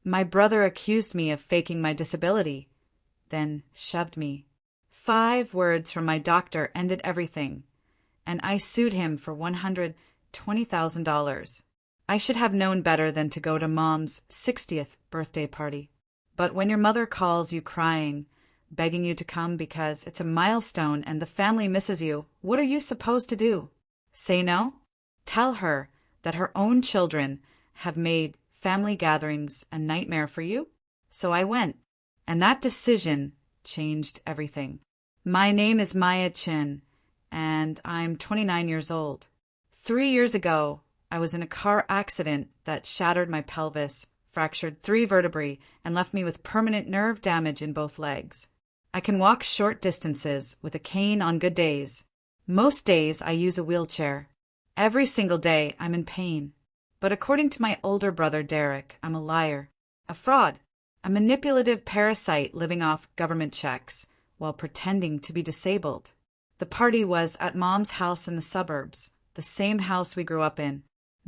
My brother accused me of faking my disability, then shoved me. 5 words from my doctor ended everything, and I sued him for $120,000. I should have known better than to go to Mom's 60th birthday party. But when your mother calls you crying, begging you to come because it's a milestone and the family misses you, what are you supposed to do? Say no? Tell her that her own children have made family gatherings a nightmare for you? So I went, and that decision changed everything. My name is Maya Chin, and I'm 29 years old. 3 years ago, I was in a car accident that shattered my pelvis, fractured 3 vertebrae, and left me with permanent nerve damage in both legs. I can walk short distances with a cane on good days. Most days I use a wheelchair. Every single day I'm in pain. But according to my older brother Derek, I'm a liar, a fraud, a manipulative parasite living off government checks while pretending to be disabled. The party was at Mom's house in the suburbs, the same house we grew up in.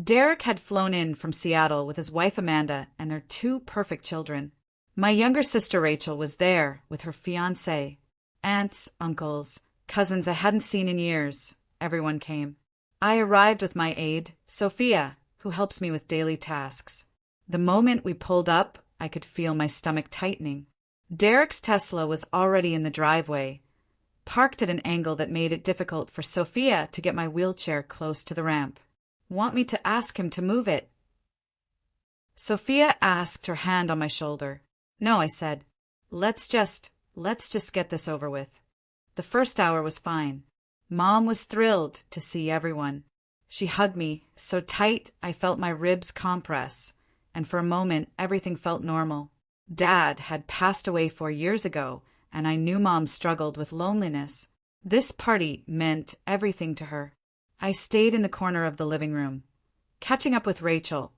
Derek had flown in from Seattle with his wife Amanda and their 2 perfect children. My younger sister Rachel was there with her fiancé. Aunts, uncles, cousins I hadn't seen in years. Everyone came. I arrived with my aide, Sophia, who helps me with daily tasks. The moment we pulled up, I could feel my stomach tightening. Derek's Tesla was already in the driveway, parked at an angle that made it difficult for Sophia to get my wheelchair close to the ramp. Want me to ask him to move it? Sophia asked, her hand on my shoulder. No, I said. Let's just get this over with. The first hour was fine. Mom was thrilled to see everyone. She hugged me so tight I felt my ribs compress, and for a moment everything felt normal. Dad had passed away 4 years ago, and I knew Mom struggled with loneliness. This party meant everything to her. I stayed in the corner of the living room, catching up with Rachel,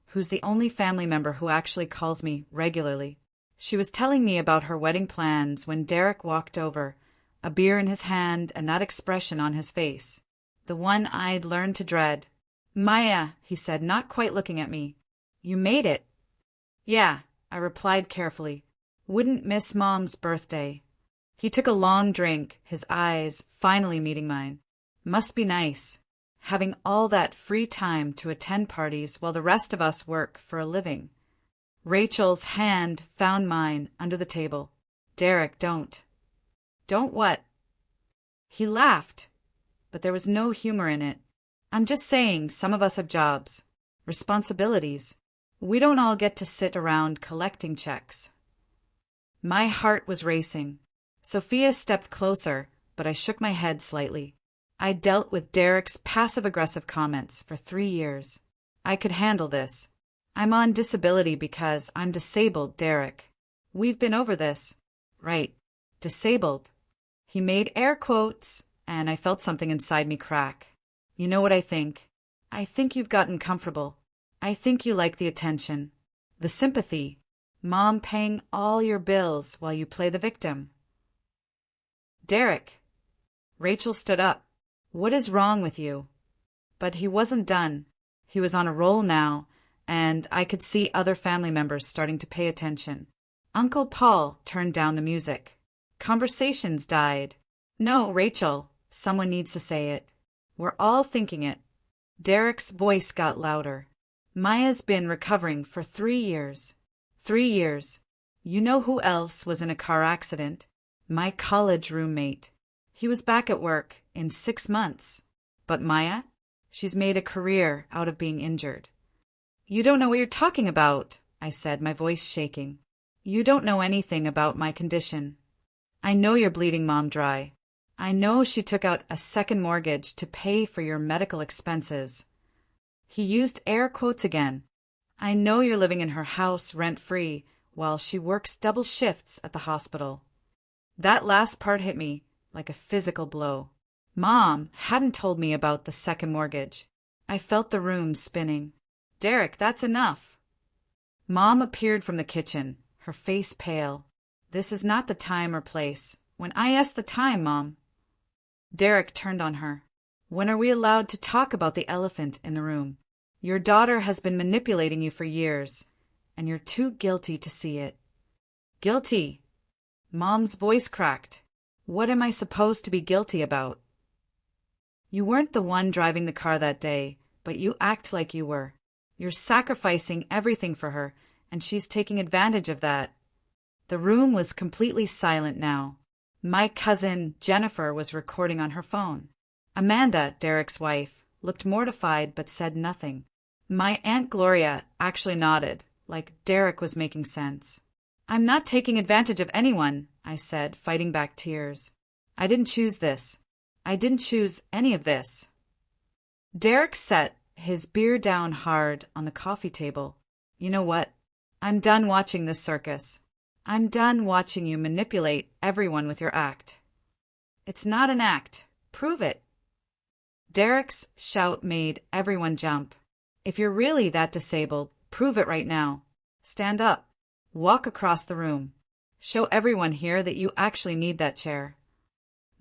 who's the only family member who actually calls me regularly. She was telling me about her wedding plans when Derek walked over, a beer in his hand and that expression on his face, the one I'd learned to dread. Maya, he said, not quite looking at me. You made it. Yeah, I replied carefully. Wouldn't miss Mom's birthday. He took a long drink, his eyes finally meeting mine. Must be nice, having all that free time to attend parties while the rest of us work for a living. Rachel's hand found mine under the table. Derek, don't. Don't what? He laughed, but there was no humor in it. I'm just saying some of us have jobs, responsibilities. We don't all get to sit around collecting checks. My heart was racing. Sophia stepped closer, but I shook my head slightly. I dealt with Derek's passive-aggressive comments for 3 years. I could handle this. I'm on disability because I'm disabled, Derek. We've been over this. Right. Disabled. He made air quotes, and I felt something inside me crack. You know what I think? I think you've gotten comfortable. I think you like the attention, the sympathy, Mom paying all your bills while you play the victim. Derek. Rachel stood up. What is wrong with you? But he wasn't done. He was on a roll now, and I could see other family members starting to pay attention. Uncle Paul turned down the music. Conversations died. No, Rachel, someone needs to say it. We're all thinking it. Derek's voice got louder. Maya's been recovering for 3 years. 3 years. You know who else was in a car accident? My college roommate. He was back at work in 6 months. But Maya? She's made a career out of being injured. You don't know what you're talking about, I said, my voice shaking. You don't know anything about my condition. I know you're bleeding Mom dry. I know she took out a second mortgage to pay for your medical expenses. He used air quotes again. I know you're living in her house rent-free while she works double shifts at the hospital. That last part hit me like a physical blow. Mom hadn't told me about the second mortgage. I felt the room spinning. Derek, that's enough. Mom appeared from the kitchen, her face pale. This is not the time or place. When I ask the time, Mom. Derek turned on her. When are we allowed to talk about the elephant in the room? Your daughter has been manipulating you for years, and you're too guilty to see it. Guilty? Mom's voice cracked. What am I supposed to be guilty about? You weren't the one driving the car that day, but you act like you were. You're sacrificing everything for her, and she's taking advantage of that. The room was completely silent now. My cousin, Jennifer, was recording on her phone. Amanda, Derek's wife, looked mortified but said nothing. My Aunt Gloria actually nodded, like Derek was making sense. I'm not taking advantage of anyone, I said, fighting back tears. I didn't choose this. I didn't choose any of this. Derek set his beer down hard on the coffee table. You know what? I'm done watching this circus. I'm done watching you manipulate everyone with your act. It's not an act. Prove it. Derek's shout made everyone jump. If you're really that disabled, prove it right now. Stand up. Walk across the room. Show everyone here that you actually need that chair.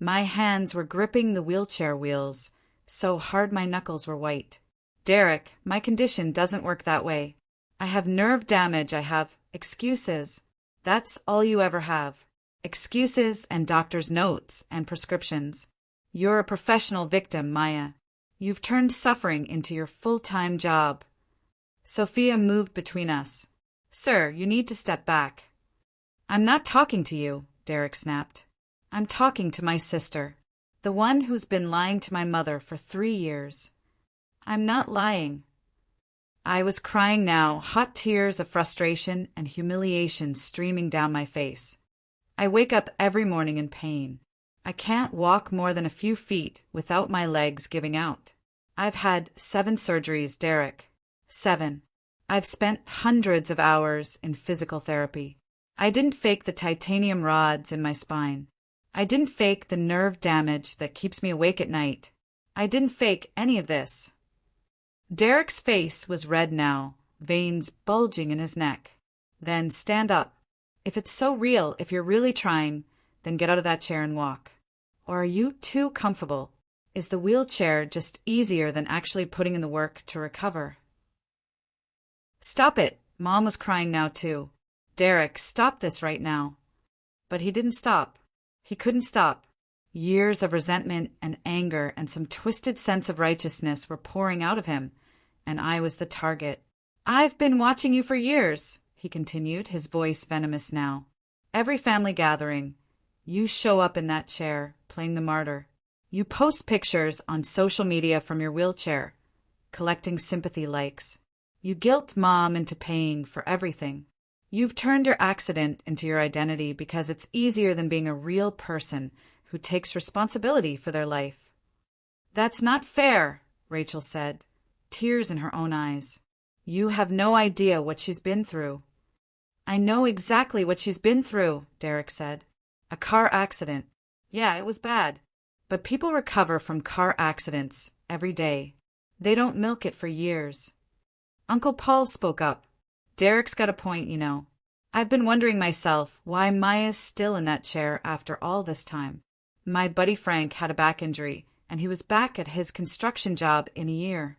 My hands were gripping the wheelchair wheels, so hard my knuckles were white. Derek, my condition doesn't work that way. I have nerve damage, I have excuses. That's all you ever have. Excuses and doctor's notes and prescriptions. You're a professional victim, Maya. You've turned suffering into your full-time job. Sophia moved between us. Sir, you need to step back. I'm not talking to you, Derek snapped. I'm talking to my sister, the one who's been lying to my mother for 3 years. I'm not lying. I was crying now, hot tears of frustration and humiliation streaming down my face. I wake up every morning in pain. I can't walk more than a few feet without my legs giving out. I've had 7 surgeries, Derek. 7. I've spent hundreds of hours in physical therapy. I didn't fake the titanium rods in my spine. I didn't fake the nerve damage that keeps me awake at night. I didn't fake any of this. Derek's face was red now, veins bulging in his neck. Then stand up. If it's so real, if you're really trying, then get out of that chair and walk. Or are you too comfortable? Is the wheelchair just easier than actually putting in the work to recover? Stop it! Mom was crying now too. Derek, stop this right now. But he didn't stop. He couldn't stop. Years of resentment and anger and some twisted sense of righteousness were pouring out of him, and I was the target. I've been watching you for years, he continued, his voice venomous now. Every family gathering, you show up in that chair, playing the martyr. You post pictures on social media from your wheelchair, collecting sympathy likes. You guilt Mom into paying for everything. You've turned your accident into your identity because it's easier than being a real person who takes responsibility for their life. That's not fair, Rachel said, tears in her own eyes. You have no idea what she's been through. I know exactly what she's been through, Derek said. A car accident. Yeah, it was bad. But people recover from car accidents every day. They don't milk it for years. Uncle Paul spoke up. Derek's got a point, you know. I've been wondering myself why Maya's still in that chair after all this time. My buddy Frank had a back injury, and he was back at his construction job in a year.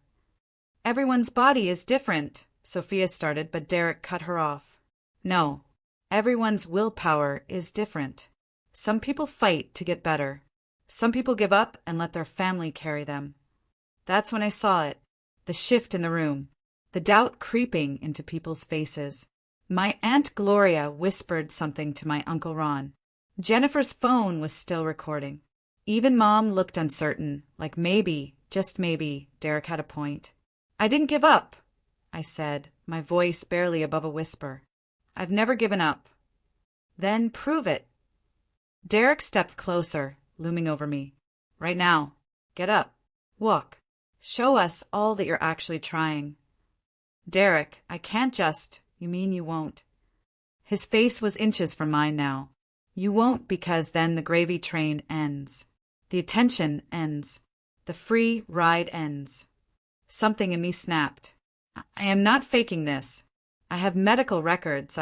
Everyone's body is different, Sophia started, but Derek cut her off. No, everyone's willpower is different. Some people fight to get better. Some people give up and let their family carry them. That's when I saw it, the shift in the room, the doubt creeping into people's faces. My Aunt Gloria whispered something to my Uncle Ron. Jennifer's phone was still recording. Even Mom looked uncertain, like maybe, just maybe, Derek had a point. I didn't give up, I said, my voice barely above a whisper. I've never given up. Then prove it. Derek stepped closer, looming over me. Right now. Get up. Walk. Show us all that you're actually trying. Derek, I can't just. You mean you won't? His face was inches from mine now. You won't because then the gravy train ends. The attention ends. The free ride ends. Something in me snapped. I am not faking this. I have medical records.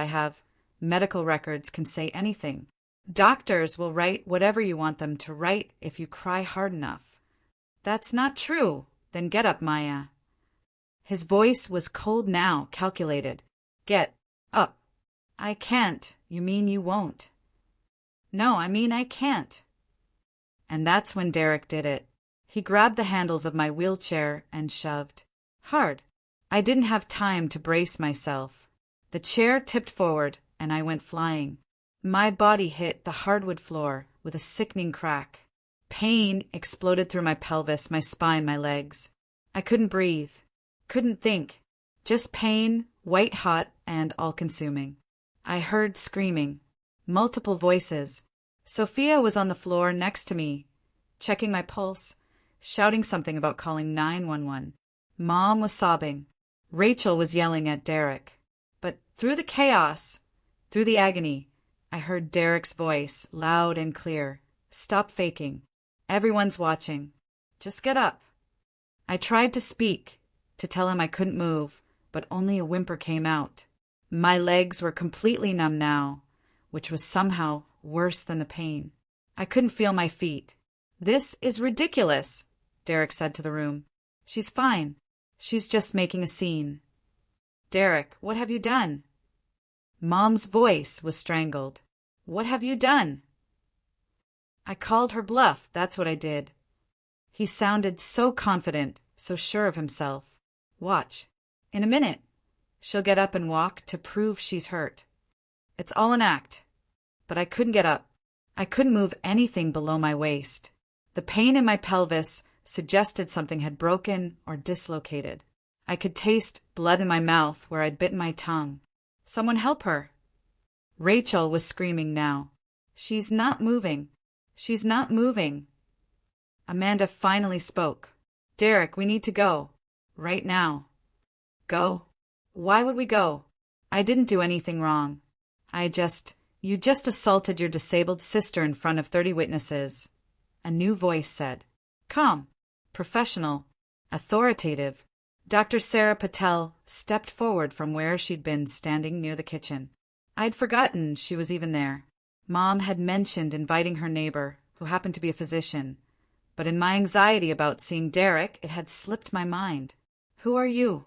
Medical records can say anything. Doctors will write whatever you want them to write if you cry hard enough. That's not true. Then get up, Maya. His voice was cold now, calculated. Get Up. I can't. You mean you won't? No, I mean I can't. And that's when Derek did it. He grabbed the handles of my wheelchair and shoved. Hard. I didn't have time to brace myself. The chair tipped forward and I went flying. My body hit the hardwood floor with a sickening crack. Pain exploded through my pelvis, my spine, my legs. I couldn't breathe. Couldn't think. Just pain, white-hot and all-consuming. I heard screaming. Multiple voices. Sophia was on the floor next to me, checking my pulse, shouting something about calling 911. Mom was sobbing. Rachel was yelling at Derek. But through the chaos, through the agony, I heard Derek's voice, loud and clear. Stop faking. Everyone's watching. Just get up. I tried to speak, to tell him I couldn't move, but only a whimper came out. My legs were completely numb now, which was somehow worse than the pain. I couldn't feel my feet. This is ridiculous, Derek said to the room. She's fine. She's just making a scene. Derek, what have you done? Mom's voice was strangled. What have you done? I called her bluff, that's what I did. He sounded so confident, so sure of himself. Watch. In a minute, she'll get up and walk to prove she's hurt. It's all an act. But I couldn't get up. I couldn't move anything below my waist. The pain in my pelvis suggested something had broken or dislocated. I could taste blood in my mouth where I'd bitten my tongue. Someone help her. Rachel was screaming now. She's not moving. She's not moving. Amanda finally spoke. Derek, we need to go. Right now. Go? Why would we go? I didn't do anything wrong. You just assaulted your disabled sister in front of 30 witnesses. A new voice said. Calm, professional, authoritative. Dr. Sarah Patel stepped forward from where she'd been standing near the kitchen. I'd forgotten she was even there. Mom had mentioned inviting her neighbor, who happened to be a physician. But in my anxiety about seeing Derek, it had slipped my mind. Who are you?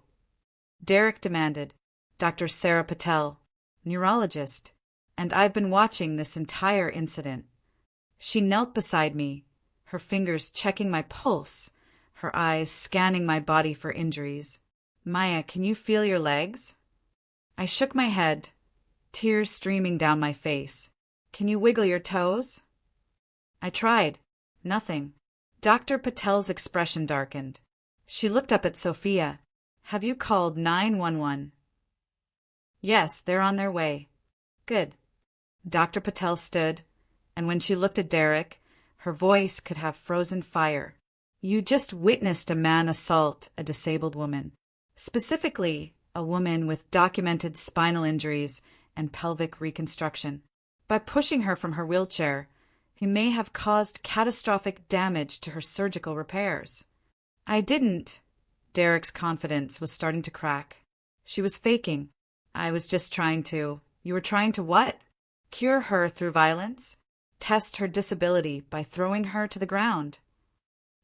Derek demanded. Dr. Sarah Patel, neurologist. And I've been watching this entire incident. She knelt beside me, her fingers checking my pulse, her eyes scanning my body for injuries. Maya, can you feel your legs? I shook my head, tears streaming down my face. Can you wiggle your toes? I tried. Nothing. Dr. Patel's expression darkened. She looked up at Sophia. Have you called 911? Yes, they're on their way. Good. Dr. Patel stood, and when she looked at Derek, her voice could have frozen fire. You just witnessed a man assault a disabled woman. Specifically, a woman with documented spinal injuries and pelvic reconstruction. By pushing her from her wheelchair, he may have caused catastrophic damage to her surgical repairs. I didn't. Derek's confidence was starting to crack. She was faking. I was just trying to. You were trying to what? Cure her through violence? Test her disability by throwing her to the ground?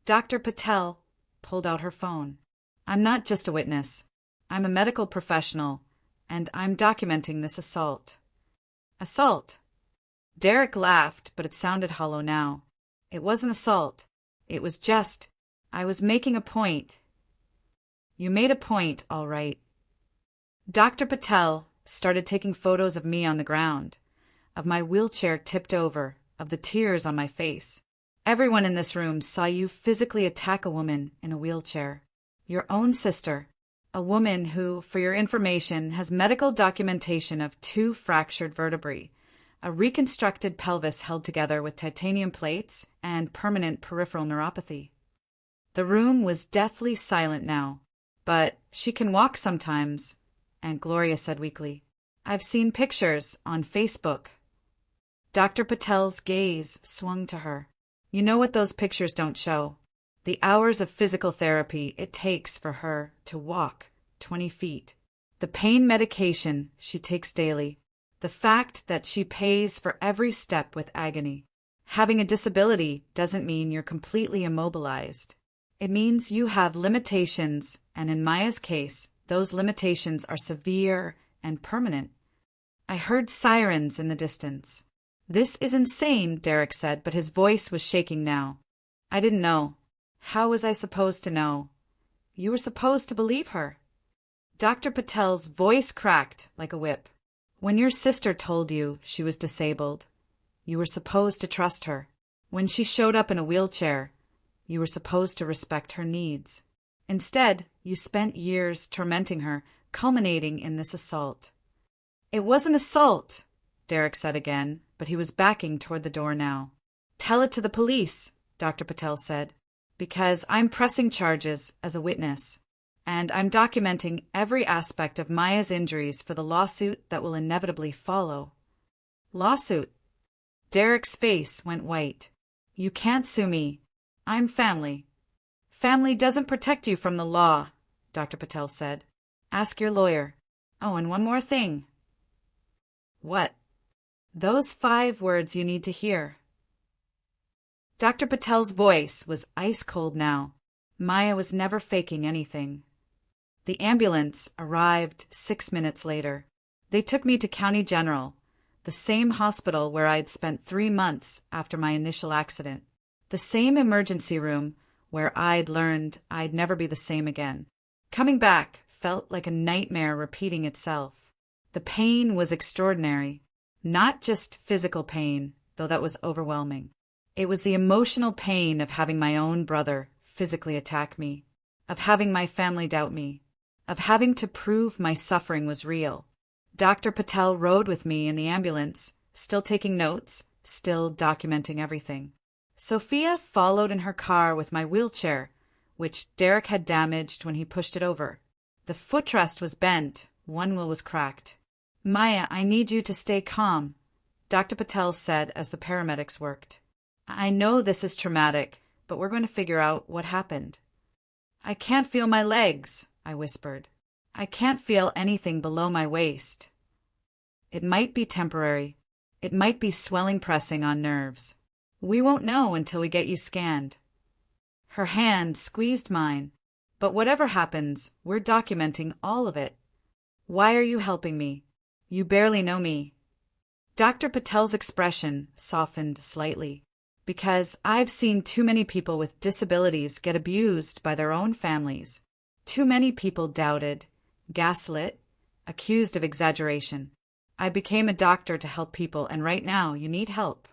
Dr. Patel pulled out her phone. I'm not just a witness. I'm a medical professional, and I'm documenting this assault. Assault? Derek laughed, but it sounded hollow now. It wasn't assault. It was just, I was making a point. You made a point, all right. Dr. Patel started taking photos of me on the ground, of my wheelchair tipped over, of the tears on my face. Everyone in this room saw you physically attack a woman in a wheelchair. Your own sister, a woman who, for your information, has medical documentation of 2 fractured vertebrae, a reconstructed pelvis held together with titanium plates, and permanent peripheral neuropathy. The room was deathly silent now, but she can walk sometimes, Aunt Gloria said weakly. I've seen pictures on Facebook. Dr. Patel's gaze swung to her. You know what those pictures don't show? The hours of physical therapy it takes for her to walk 20 feet. The pain medication she takes daily. The fact that she pays for every step with agony. Having a disability doesn't mean you're completely immobilized. It means you have limitations, and in Maya's case, those limitations are severe and permanent. I heard sirens in the distance. This is insane, Derek said, but his voice was shaking now. I didn't know. How was I supposed to know? You were supposed to believe her. Dr. Patel's voice cracked like a whip. When your sister told you she was disabled, you were supposed to trust her. When she showed up in a wheelchair, you were supposed to respect her needs. Instead, you spent years tormenting her, culminating in this assault. It was an assault, Derek said again, but he was backing toward the door now. Tell it to the police, Dr. Patel said, because I'm pressing charges as a witness, and I'm documenting every aspect of Maya's injuries for the lawsuit that will inevitably follow. Lawsuit? Derek's face went white. You can't sue me. I'm family. Family doesn't protect you from the law, Dr. Patel said. Ask your lawyer. Oh, and one more thing. What? Those 5 words you need to hear. Dr. Patel's voice was ice-cold now. Maya was never faking anything. The ambulance arrived 6 minutes later. They took me to County General, the same hospital where I'd spent 3 months after my initial accident. The same emergency room where I'd learned I'd never be the same again. Coming back felt like a nightmare repeating itself. The pain was extraordinary. Not just physical pain, though that was overwhelming. It was the emotional pain of having my own brother physically attack me, of having my family doubt me, of having to prove my suffering was real. Dr. Patel rode with me in the ambulance, still taking notes, still documenting everything. Sophia followed in her car with my wheelchair, which Derek had damaged when he pushed it over. The footrest was bent, one wheel was cracked. Maya, I need you to stay calm, Dr. Patel said as the paramedics worked. I know this is traumatic, but we're going to figure out what happened. I can't feel my legs, I whispered. I can't feel anything below my waist. It might be temporary. It might be swelling pressing on nerves. We won't know until we get you scanned. Her hand squeezed mine. But whatever happens, we're documenting all of it. Why are you helping me? You barely know me. Dr. Patel's expression softened slightly. Because I've seen too many people with disabilities get abused by their own families. Too many people doubted, gaslit, accused of exaggeration. I became a doctor to help people, and right now you need help.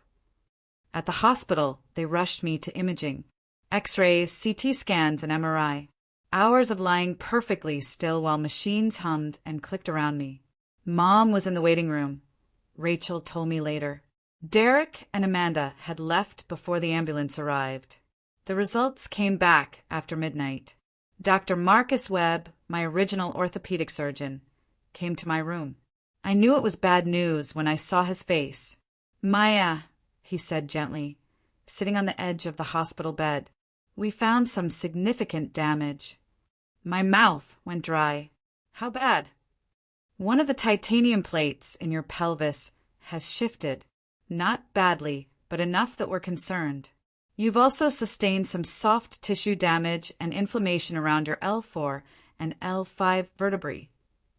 At the hospital, they rushed me to imaging. X-rays, CT scans, and MRI. Hours of lying perfectly still while machines hummed and clicked around me. Mom was in the waiting room. Rachel told me later. Derek and Amanda had left before the ambulance arrived. The results came back after midnight. Dr. Marcus Webb, my original orthopedic surgeon, came to my room. I knew it was bad news when I saw his face. Maya, he said gently, sitting on the edge of the hospital bed. We found some significant damage. My mouth went dry. How bad? One of the titanium plates in your pelvis has shifted. Not badly, but enough that we're concerned. You've also sustained some soft tissue damage and inflammation around your L4 and L5 vertebrae,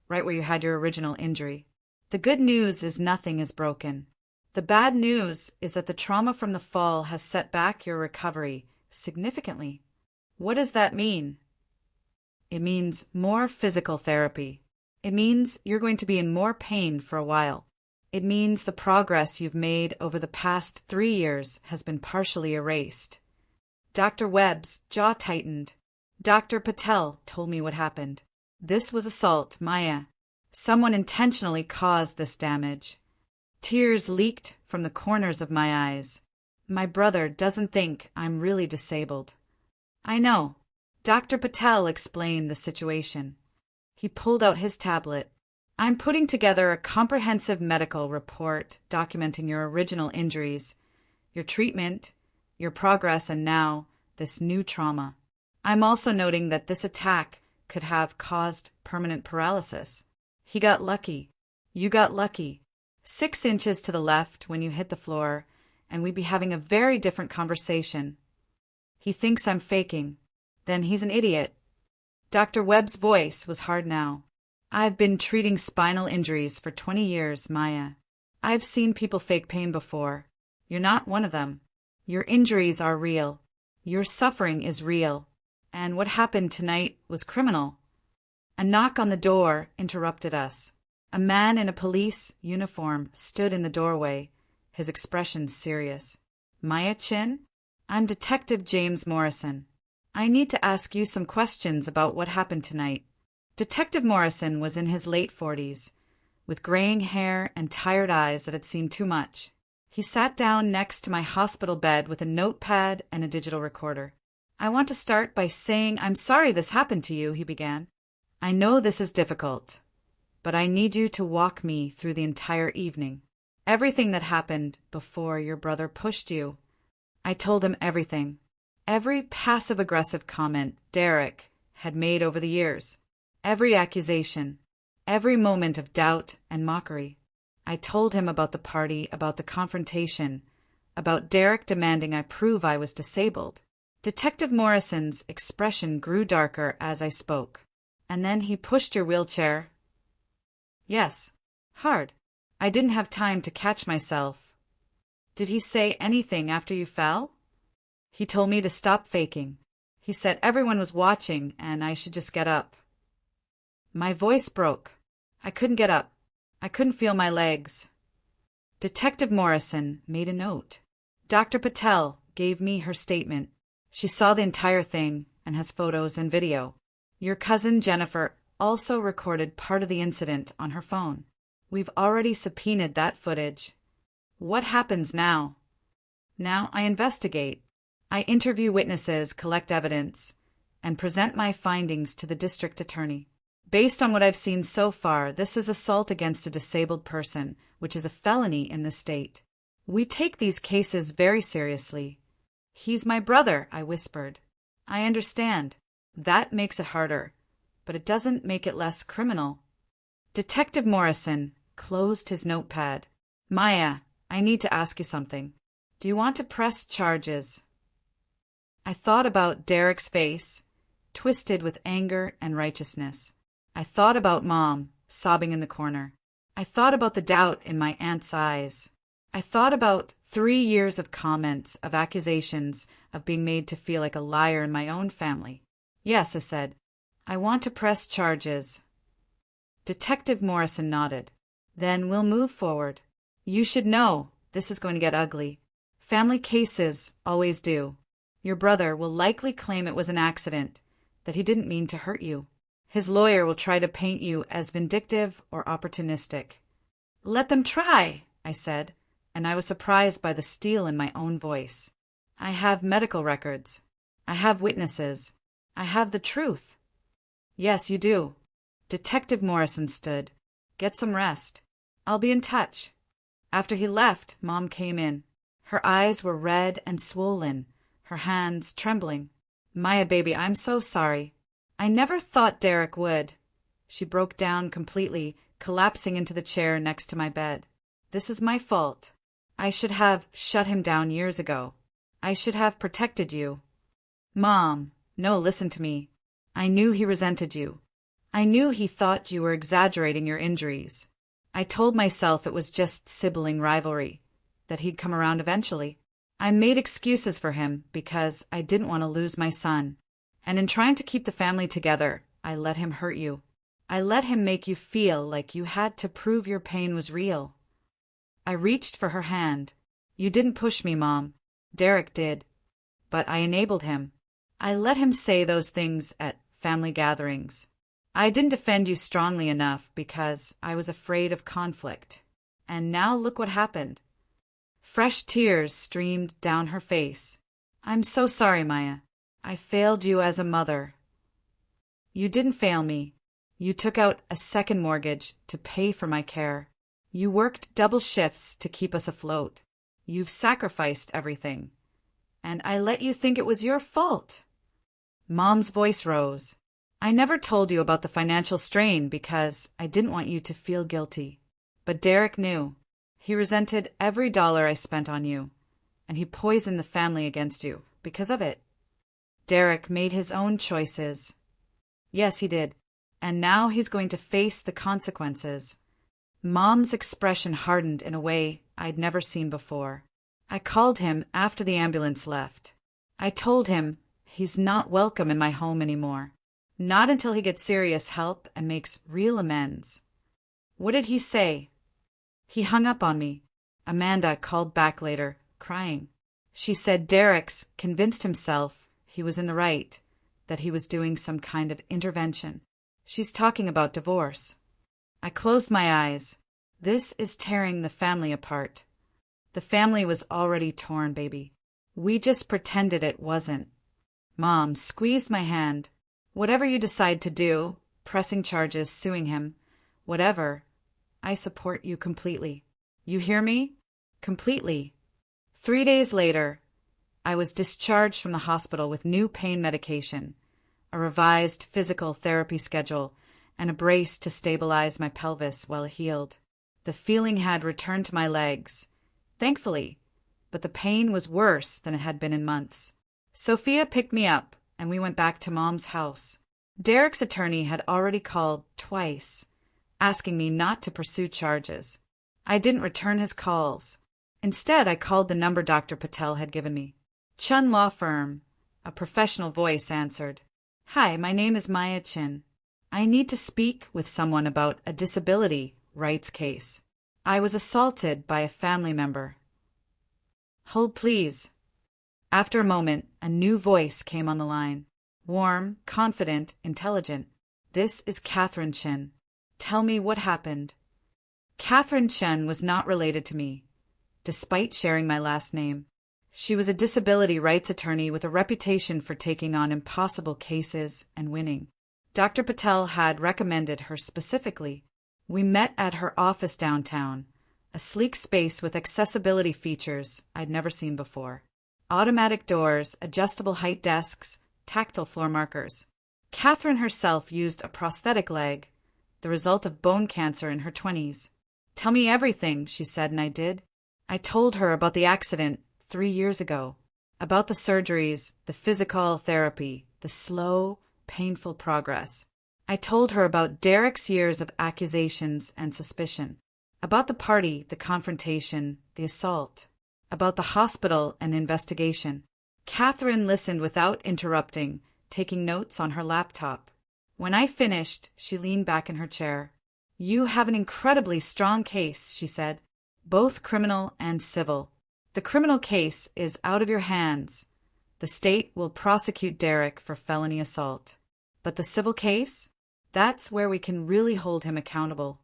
right where you had your original injury. The good news is nothing is broken. The bad news is that the trauma from the fall has set back your recovery significantly. What does that mean? It means more physical therapy. It means you're going to be in more pain for a while. It means the progress you've made over the past 3 years has been partially erased. Dr. Webb's jaw tightened. Dr. Patel told me what happened. This was assault, Maya. Someone intentionally caused this damage. Tears leaked from the corners of my eyes. My brother doesn't think I'm really disabled. I know. Dr. Patel explained the situation. He pulled out his tablet. I'm putting together a comprehensive medical report documenting your original injuries, your treatment, your progress, and now this new trauma. I'm also noting that this attack could have caused permanent paralysis. He got lucky. You got lucky. 6 inches to the left when you hit the floor, and we'd be having a very different conversation. He thinks I'm faking. Then he's an idiot. Dr. Webb's voice was hard now. I've been treating spinal injuries for 20 years, Maya. I've seen people fake pain before. You're not one of them. Your injuries are real. Your suffering is real. And what happened tonight was criminal. A knock on the door interrupted us. A man in a police uniform stood in the doorway, his expression serious. Maya Chin? I'm Detective James Morrison. I need to ask you some questions about what happened tonight. Detective Morrison was in his late 40s, with graying hair and tired eyes that had seen too much. He sat down next to my hospital bed with a notepad and a digital recorder. I want to start by saying I'm sorry this happened to you, he began. I know this is difficult, but I need you to walk me through the entire evening. Everything that happened before your brother pushed you. I told him everything. Every passive-aggressive comment Derek had made over the years. Every accusation. Every moment of doubt and mockery. I told him about the party, about the confrontation, about Derek demanding I prove I was disabled. Detective Morrison's expression grew darker as I spoke. And then he pushed your wheelchair. Yes, hard. I didn't have time to catch myself. Did he say anything after you fell? He told me to stop faking. He said everyone was watching and I should just get up. My voice broke. I couldn't get up. I couldn't feel my legs. Detective Morrison made a note. Dr. Patel gave me her statement. She saw the entire thing and has photos and video. Your cousin Jennifer also recorded part of the incident on her phone. We've already subpoenaed that footage. What happens now? Now I investigate. I interview witnesses, collect evidence, and present my findings to the district attorney. Based on what I've seen so far, this is assault against a disabled person, which is a felony in the state. We take these cases very seriously. He's my brother, I whispered. I understand. That makes it harder, but it doesn't make it less criminal. Detective Morrison closed his notepad. Maya, I need to ask you something. Do you want to press charges? I thought about Derek's face, twisted with anger and righteousness. I thought about Mom, sobbing in the corner. I thought about the doubt in my aunt's eyes. I thought about 3 years of comments, of accusations, of being made to feel like a liar in my own family. Yes, I said. I want to press charges. Detective Morrison nodded. Then we'll move forward. You should know this is going to get ugly. Family cases always do. Your brother will likely claim it was an accident, that he didn't mean to hurt you. His lawyer will try to paint you as vindictive or opportunistic. Let them try, I said, and I was surprised by the steel in my own voice. I have medical records. I have witnesses. I have the truth. Yes, you do. Detective Morrison stood. Get some rest. I'll be in touch. After he left, Mom came in. Her eyes were red and swollen, her hands trembling. Maya, baby, I'm so sorry. I never thought Derek would. She broke down completely, collapsing into the chair next to my bed. This is my fault. I should have shut him down years ago. I should have protected you. Mom, no, listen to me. I knew he resented you. I knew he thought you were exaggerating your injuries. I told myself it was just sibling rivalry, that he'd come around eventually. I made excuses for him because I didn't want to lose my son. And in trying to keep the family together, I let him hurt you. I let him make you feel like you had to prove your pain was real. I reached for her hand. You didn't push me, Mom. Derek did. But I enabled him. I let him say those things at family gatherings. I didn't defend you strongly enough because I was afraid of conflict. And now look what happened. Fresh tears streamed down her face. I'm so sorry, Maya. I failed you as a mother. You didn't fail me. You took out a second mortgage to pay for my care. You worked double shifts to keep us afloat. You've sacrificed everything. And I let you think it was your fault. Mom's voice rose. I never told you about the financial strain because I didn't want you to feel guilty. But Derek knew. He resented every dollar I spent on you. And he poisoned the family against you because of it. Derek made his own choices. Yes, he did. and now he's going to face the consequences. Mom's expression hardened in a way I'd never seen before. I called him after the ambulance left. I told him he's not welcome in my home anymore. Not until he gets serious help and makes real amends. What did he say? He hung up on me. Amanda called back later, crying. She said Derek's convinced himself he was in the right, that he was doing some kind of intervention. She's talking about divorce. I closed my eyes. This is tearing the family apart. The family was already torn, baby. We just pretended it wasn't. Mom squeezed my hand. Whatever you decide to do, pressing charges, suing him, whatever, I support you completely. You hear me? Completely. 3 days later, I was discharged from the hospital with new pain medication, a revised physical therapy schedule, and a brace to stabilize my pelvis while it healed. The feeling had returned to my legs, thankfully, but the pain was worse than it had been in months. Sophia picked me up, and we went back to Mom's house. Derek's attorney had already called twice, asking me not to pursue charges. I didn't return his calls. Instead, I called the number Dr. Patel had given me. Chun Law Firm, a professional voice answered. Hi, my name is Maya Chin. I need to speak with someone about a disability rights case. I was assaulted by a family member. Hold, please. After a moment, a new voice came on the line. Warm, confident, intelligent. This is Catherine Chin. Tell me what happened. Catherine Chen was not related to me, despite sharing my last name. She was a disability rights attorney with a reputation for taking on impossible cases and winning. Dr. Patel had recommended her specifically. We met at her office downtown, a sleek space with accessibility features I'd never seen before. Automatic doors, adjustable height desks, tactile floor markers. Catherine herself used a prosthetic leg, the result of bone cancer in her 20s. Tell me everything, she said, and I did. I told her about the accident 3 years ago, about the surgeries, the physical therapy, the slow, painful progress. I told her about Derek's years of accusations and suspicion, about the party, the confrontation, the assault, about the hospital and the investigation. Catherine listened without interrupting, taking notes on her laptop. When I finished, she leaned back in her chair. You have an incredibly strong case, she said, both criminal and civil. The criminal case is out of your hands. The state will prosecute Derek for felony assault. But the civil case? That's where we can really hold him accountable.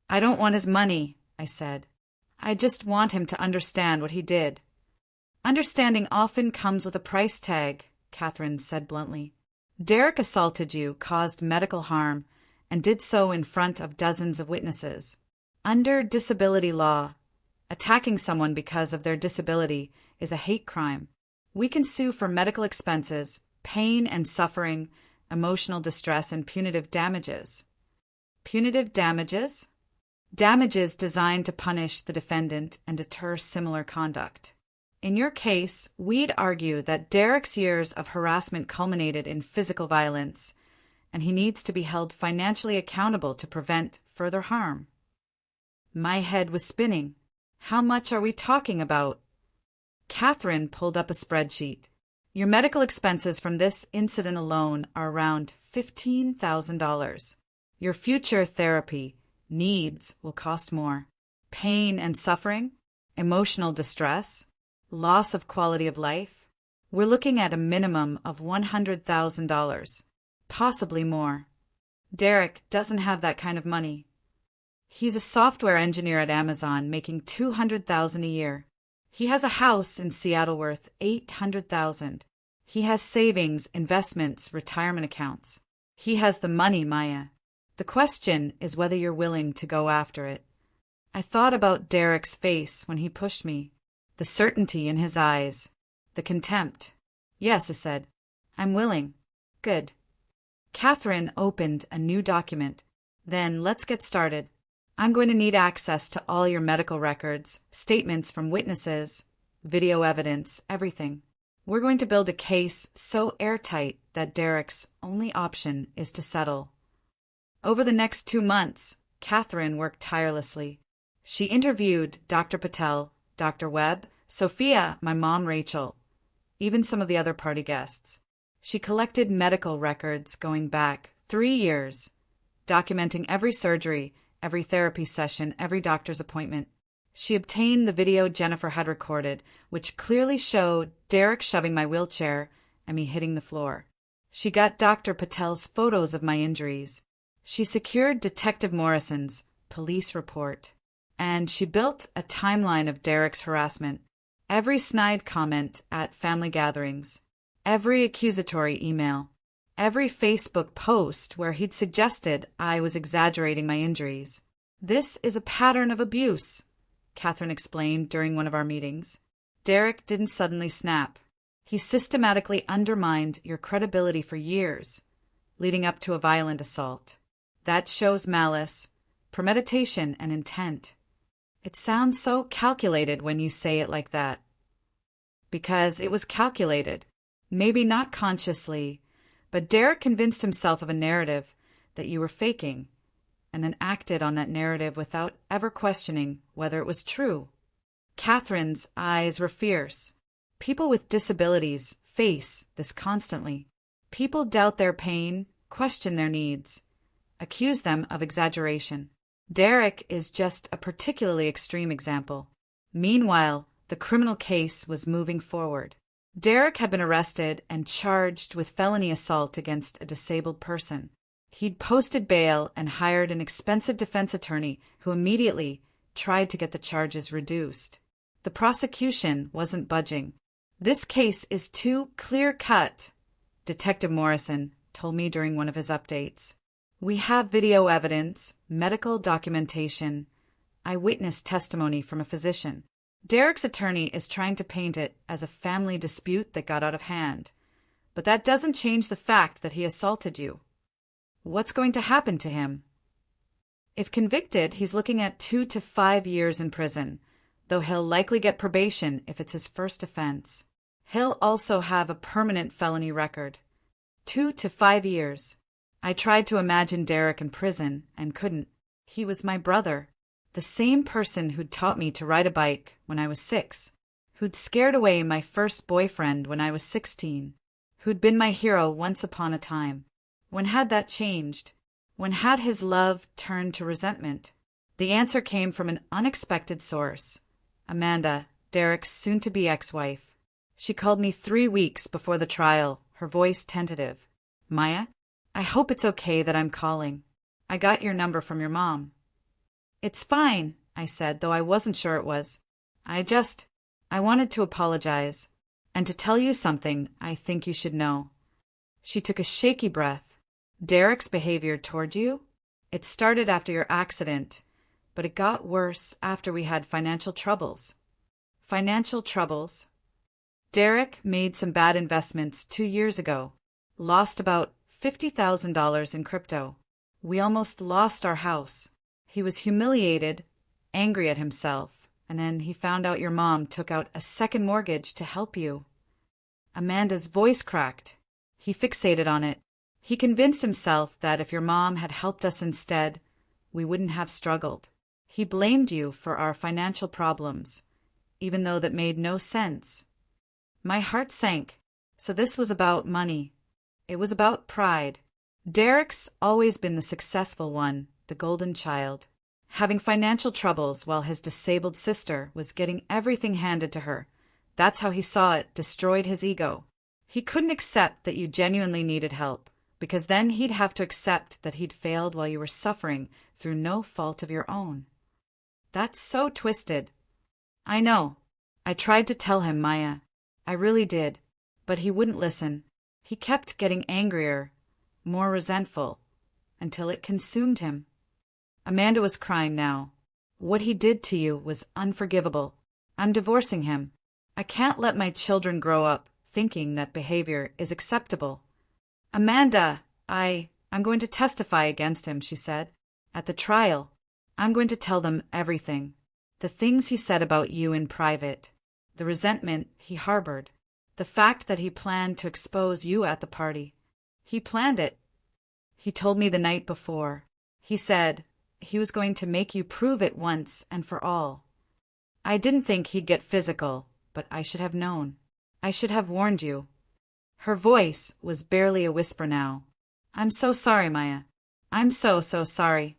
I don't want his money, I said. I just want him to understand what he did. Understanding often comes with a price tag, Catherine said bluntly. Derek assaulted you, caused medical harm, and did so in front of dozens of witnesses. Under disability law, attacking someone because of their disability is a hate crime. We can sue for medical expenses, pain and suffering, emotional distress, and punitive damages. Punitive damages? Damages designed to punish the defendant and deter similar conduct. In your case, we'd argue that Derek's years of harassment culminated in physical violence, and he needs to be held financially accountable to prevent further harm. My head was spinning. How much are we talking about? Catherine pulled up a spreadsheet. Your medical expenses from this incident alone are around $15,000. Your future therapy needs will cost more. Pain and suffering, emotional distress, loss of quality of life. We're looking at a minimum of $100,000, possibly more. Derek doesn't have that kind of money. He's a software engineer at Amazon making $200,000 a year. He has a house in Seattle worth $800,000. He has savings, investments, retirement accounts. He has the money, Maya. The question is whether you're willing to go after it. I thought about Derek's face when he pushed me, the certainty in his eyes, the contempt. Yes, I said. I'm willing. Good. Catherine opened a new document. Then let's get started. I'm going to need access to all your medical records, statements from witnesses, video evidence, everything. We're going to build a case so airtight that Derek's only option is to settle. Over the next 2 months, Catherine worked tirelessly. She interviewed Dr. Patel, Dr. Webb, Sophia, my mom Rachel, even some of the other party guests. She collected medical records going back 3 years, documenting every surgery, every therapy session, every doctor's appointment. She obtained the video Jennifer had recorded, which clearly showed Derek shoving my wheelchair and me hitting the floor. She got Dr. Patel's photos of my injuries. She secured Detective Morrison's police report. And she built a timeline of Derek's harassment. Every snide comment at family gatherings, every accusatory email, every Facebook post where he'd suggested I was exaggerating my injuries. This is a pattern of abuse, Catherine explained during one of our meetings. Derek didn't suddenly snap. He systematically undermined your credibility for years, leading up to a violent assault. That shows malice, premeditation, and intent. It sounds so calculated when you say it like that. Because it was calculated. Maybe not consciously, but Derek convinced himself of a narrative that you were faking, and then acted on that narrative without ever questioning whether it was true. Catherine's eyes were fierce. People with disabilities face this constantly. People doubt their pain, question their needs, accuse them of exaggeration. Derek is just a particularly extreme example. Meanwhile, the criminal case was moving forward. Derek had been arrested and charged with felony assault against a disabled person. He'd posted bail and hired an expensive defense attorney who immediately tried to get the charges reduced. The prosecution wasn't budging. "This case is too clear-cut," Detective Morrison told me during one of his updates. "We have video evidence, medical documentation, eyewitness testimony from a physician." Derek's attorney is trying to paint it as a family dispute that got out of hand. But that doesn't change the fact that he assaulted you. What's going to happen to him? If convicted, he's looking at 2 to 5 years in prison, though he'll likely get probation if it's his first offense. He'll also have a permanent felony record. 2 to 5 years. I tried to imagine Derek in prison and couldn't. He was my brother, the same person who'd taught me to ride a bike when I was 6, who'd scared away my first boyfriend when I was 16, who'd been my hero once upon a time. When had that changed? When had his love turned to resentment? The answer came from an unexpected source. Amanda, Derek's soon-to-be ex-wife. She called me 3 weeks before the trial, her voice tentative. "Maya, I hope it's okay that I'm calling. I got your number from your mom." "It's fine," I said, though I wasn't sure it was. I wanted to apologize, and to tell you something I think you should know." She took a shaky breath. "Derek's behavior toward you? It started after your accident, but it got worse after we had financial troubles." "Financial troubles?" "Derek made some bad investments 2 years ago. Lost about $50,000 in crypto. We almost lost our house. He was humiliated, angry at himself, and then he found out your mom took out a second mortgage to help you." Amanda's voice cracked. "He fixated on it. He convinced himself that if your mom had helped us instead, we wouldn't have struggled. He blamed you for our financial problems, even though that made no sense." My heart sank. So this was about money. It was about pride. Derek's always been the successful one, the golden child, having financial troubles while his disabled sister was getting everything handed to her. That's how he saw it, destroyed his ego. He couldn't accept that you genuinely needed help, because then he'd have to accept that he'd failed while you were suffering through no fault of your own. That's so twisted. I know. I tried to tell him, Maya. I really did. But he wouldn't listen. He kept getting angrier, more resentful, until it consumed him. Amanda was crying now. "What he did to you was unforgivable. I'm divorcing him. I can't let my children grow up thinking that behavior is acceptable." "Amanda, I'm going to testify against him," she said. "At the trial, I'm going to tell them everything. The things he said about you in private, the resentment he harbored, the fact that he planned to expose you at the party. He planned it. He told me the night before. He said he was going to make you prove it once and for all. I didn't think he'd get physical, but I should have known. I should have warned you. Her voice was barely a whisper now. I'm so sorry, Maya. I'm so sorry.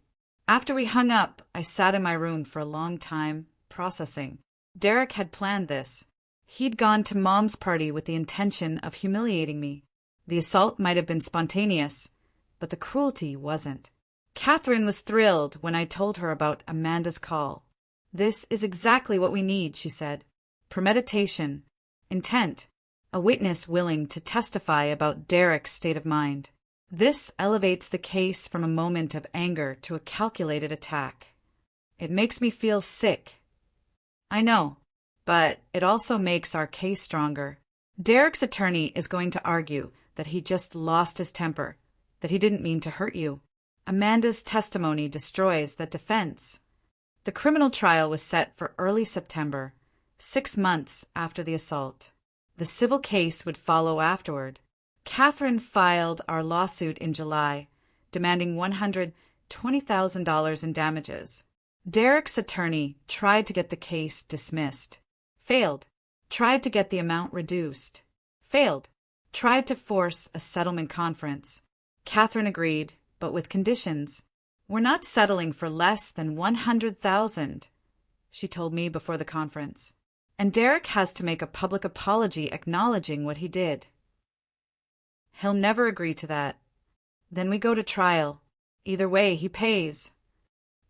After we hung up, I sat in my room for a long time, processing. Derek had planned this. He'd gone to Mom's party with the intention of humiliating me. The assault might have been spontaneous, but the cruelty wasn't. Catherine was thrilled when I told her about Amanda's call. This is exactly what we need, she said. Premeditation, intent, a witness willing to testify about Derek's state of mind. This elevates the case from a moment of anger to a calculated attack. It makes me feel sick. I know, but it also makes our case stronger. Derek's attorney is going to argue that he just lost his temper, that he didn't mean to hurt you. Amanda's testimony destroys that defense. The criminal trial was set for early September, 6 months after the assault. The civil case would follow afterward. Catherine filed our lawsuit in July, demanding $120,000 in damages. Derek's attorney tried to get the case dismissed. Failed. Tried to get the amount reduced. Failed. Tried to force a settlement conference. Catherine agreed, but with conditions. We're not settling for less than $100,000, she told me before the conference. And Derek has to make a public apology acknowledging what he did. He'll never agree to that. Then we go to trial. Either way, he pays.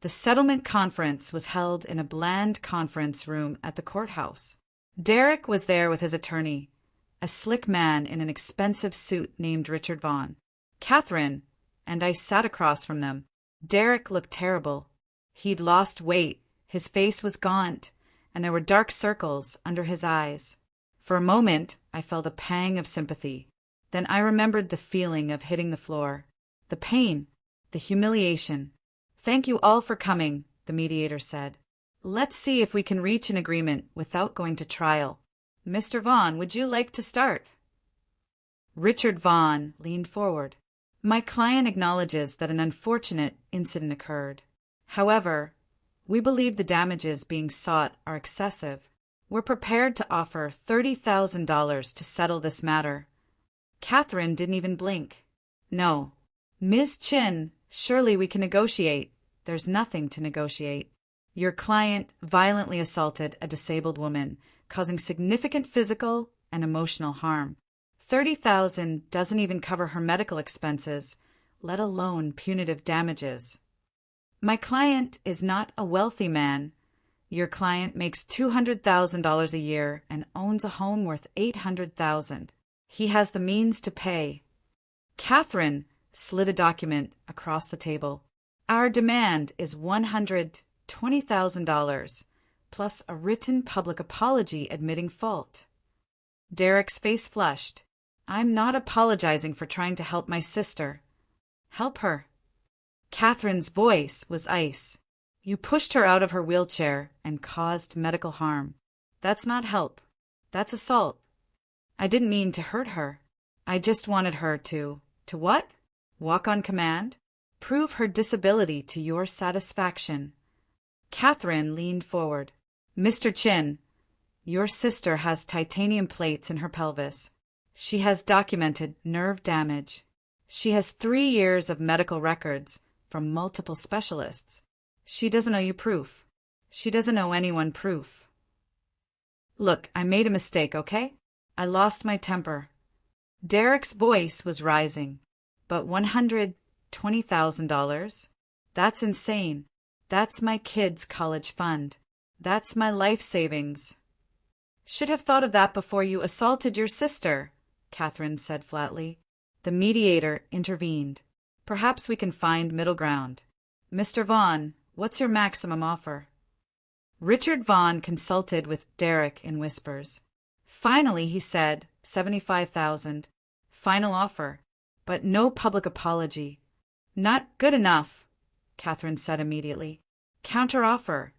The settlement conference was held in a bland conference room at the courthouse. Derek was there with his attorney, a slick man in an expensive suit named Richard Vaughn. Catherine and I sat across from them. Derek looked terrible. He'd lost weight, his face was gaunt, and there were dark circles under his eyes. For a moment, I felt a pang of sympathy. Then I remembered the feeling of hitting the floor, the pain, the humiliation. Thank you all for coming, the mediator said. Let's see if we can reach an agreement without going to trial. Mr. Vaughn, would you like to start? Richard Vaughn leaned forward. My client acknowledges that an unfortunate incident occurred. However, we believe the damages being sought are excessive. We're prepared to offer $30,000 to settle this matter. Catherine didn't even blink. No. Ms. Chin, surely we can negotiate. There's nothing to negotiate. Your client violently assaulted a disabled woman, causing significant physical and emotional harm. $30,000 doesn't even cover her medical expenses, let alone punitive damages. My client is not a wealthy man. Your client makes $200,000 a year and owns a home worth $800,000. He has the means to pay. Catherine slid a document across the table. Our demand is $120,000, plus a written public apology admitting fault. Derek's face flushed. I'm not apologizing for trying to help my sister. Help her. Catherine's voice was ice. You pushed her out of her wheelchair and caused medical harm. That's not help. That's assault. I didn't mean to hurt her. I just wanted her to what? Walk on command? Prove her disability to your satisfaction. Catherine leaned forward. Mr. Chin, your sister has titanium plates in her pelvis. She has documented nerve damage. She has 3 years of medical records from multiple specialists. She doesn't owe you proof. She doesn't owe anyone proof. Look, I made a mistake, okay? I lost my temper. Derek's voice was rising. But $120,000? That's insane. That's my kids' college fund. That's my life savings. Should have thought of that before you assaulted your sister, Catherine said flatly. The mediator intervened. Perhaps we can find middle ground. Mr. Vaughn, what's your maximum offer? Richard Vaughn consulted with Derek in whispers. Finally, he said, $75,000. Final offer, but no public apology. Not good enough, Catherine said immediately. Counter offer,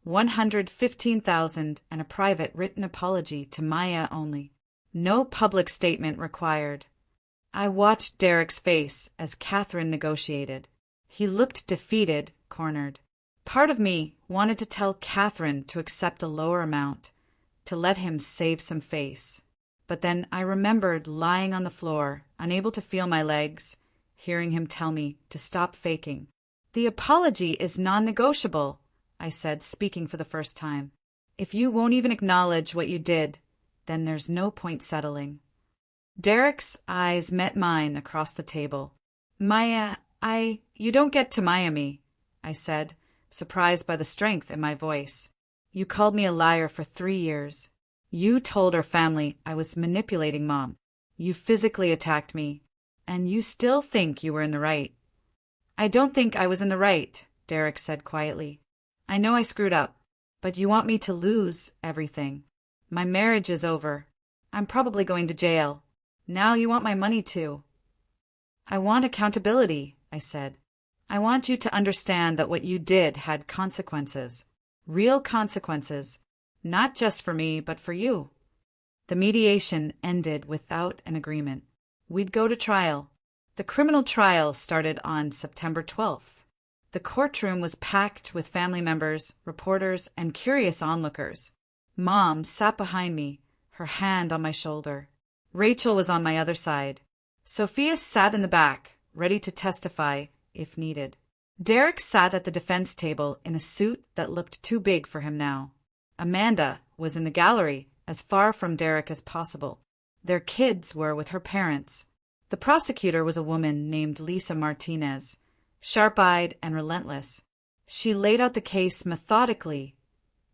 $115,000 and a private written apology to Maya only. No public statement required. I watched Derek's face as Catherine negotiated. He looked defeated, cornered. Part of me wanted to tell Catherine to accept a lower amount, to let him save some face. But then I remembered lying on the floor, unable to feel my legs, hearing him tell me to stop faking. "The apology is non-negotiable," I said, speaking for the first time. "If you won't even acknowledge what you did, then there's no point settling." Derek's eyes met mine across the table. "Maya, you don't get to Maya me," I said, surprised by the strength in my voice. "You called me a liar for 3 years. You told our family I was manipulating Mom. You physically attacked me. And you still think you were in the right." "I don't think I was in the right," Derek said quietly. "I know I screwed up, but you want me to lose everything. My marriage is over. I'm probably going to jail. Now you want my money too." "I want accountability," I said. "I want you to understand that what you did had consequences. Real consequences. Not just for me, but for you." The mediation ended without an agreement. We'd go to trial. The criminal trial started on September 12th. The courtroom was packed with family members, reporters, and curious onlookers. Mom sat behind me, her hand on my shoulder. Rachel was on my other side. Sophia sat in the back, ready to testify if needed. Derek sat at the defense table in a suit that looked too big for him now. Amanda was in the gallery, as far from Derek as possible. Their kids were with her parents. The prosecutor was a woman named Lisa Martinez, sharp-eyed and relentless. She laid out the case methodically.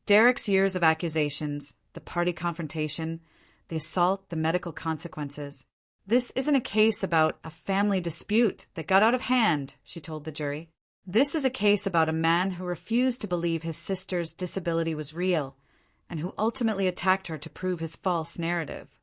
Derek's years of accusations, the party confrontation, the assault, the medical consequences. "This isn't a case about a family dispute that got out of hand," she told the jury. "This is a case about a man who refused to believe his sister's disability was real and who ultimately attacked her to prove his false narrative."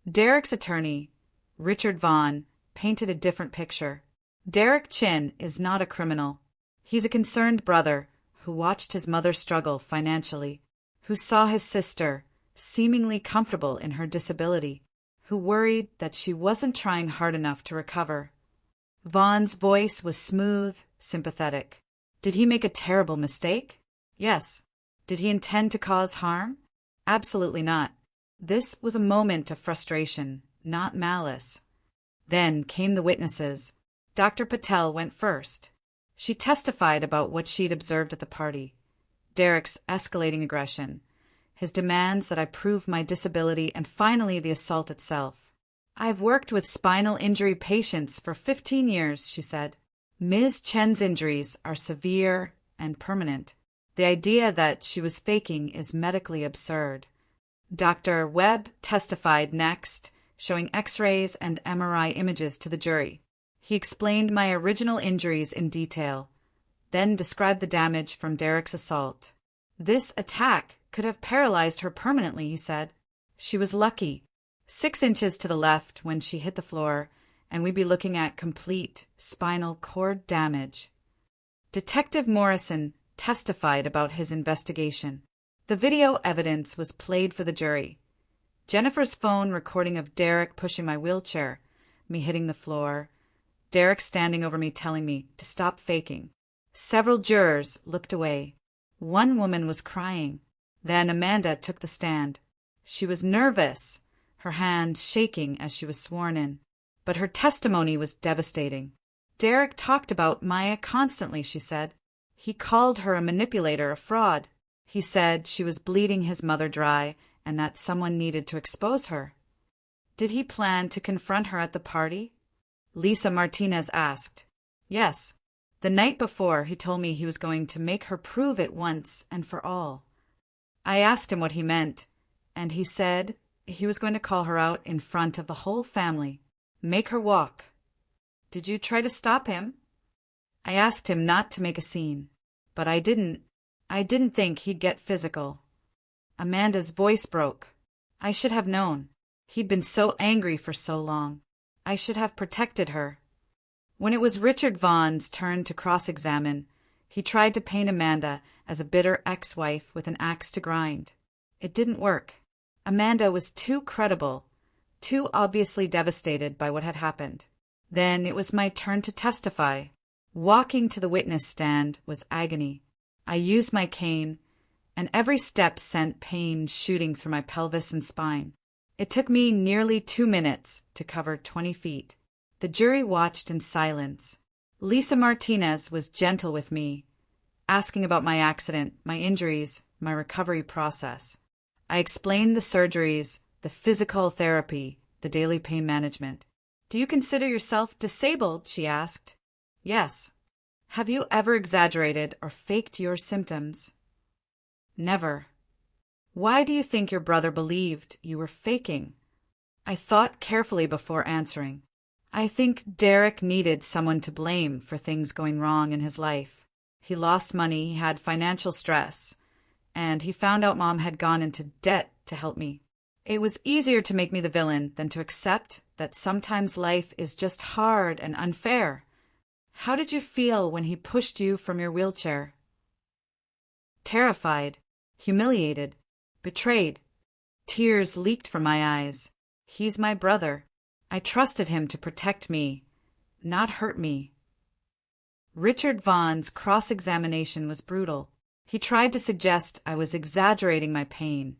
Derek's attorney, Richard Vaughn, painted a different picture. Derek Chin is not a criminal. He's a concerned brother who watched his mother struggle financially, who saw his sister seemingly comfortable in her disability, who worried that she wasn't trying hard enough to recover. Vaughn's voice was smooth, sympathetic. Did he make a terrible mistake? Yes. Did he intend to cause harm? Absolutely not. This was a moment of frustration, not malice. Then came the witnesses. Dr. Patel went first. She testified about what she'd observed at the party. Derek's escalating aggression, his demands that I prove my disability, and finally the assault itself. "I've worked with spinal injury patients for 15 years, she said. Ms. Chen's injuries are severe and permanent. The idea that she was faking is medically absurd. Dr. Webb testified next, showing X-rays and MRI images to the jury. He explained my original injuries in detail, then described the damage from Derek's assault. This attack could have paralyzed her permanently, he said. She was lucky. 6 inches to the left when she hit the floor, and we'd be looking at complete spinal cord damage. Detective Morrison testified about his investigation. The video evidence was played for the jury. Jennifer's phone recording of Derek pushing my wheelchair, me hitting the floor, Derek standing over me telling me to stop faking. Several jurors looked away. One woman was crying. Then Amanda took the stand. She was nervous, her hand shaking as she was sworn in. But her testimony was devastating. Derek talked about Maya constantly, she said. He called her a manipulator, a fraud. He said she was bleeding his mother dry and that someone needed to expose her. Did he plan to confront her at the party? Lisa Martinez asked. Yes. The night before, he told me he was going to make her prove it once and for all. I asked him what he meant, and he said he was going to call her out in front of the whole family, make her walk. Did you try to stop him? I asked him not to make a scene, but I didn't think he'd get physical. Amanda's voice broke. I should have known. He'd been so angry for so long. I should have protected her. When it was Richard Vaughn's turn to cross-examine, he tried to paint Amanda as a bitter ex-wife with an axe to grind. It didn't work. Amanda was too credible, too obviously devastated by what had happened. Then it was my turn to testify. Walking to the witness stand was agony. I used my cane, and every step sent pain shooting through my pelvis and spine. It took me nearly 2 minutes to cover 20 feet. The jury watched in silence. Lisa Martinez was gentle with me, asking about my accident, my injuries, my recovery process. I explained the surgeries, the physical therapy, the daily pain management. "Do you consider yourself disabled?" she asked. "Yes." "Have you ever exaggerated or faked your symptoms?" "Never." "Why do you think your brother believed you were faking?" I thought carefully before answering. "I think Derek needed someone to blame for things going wrong in his life. He lost money, he had financial stress, and he found out Mom had gone into debt to help me. It was easier to make me the villain than to accept that sometimes life is just hard and unfair." "How did you feel when he pushed you from your wheelchair?" "Terrified, humiliated, betrayed. Tears leaked from my eyes. He's my brother. I trusted him to protect me, not hurt me." Richard Vaughn's cross-examination was brutal. He tried to suggest I was exaggerating my pain,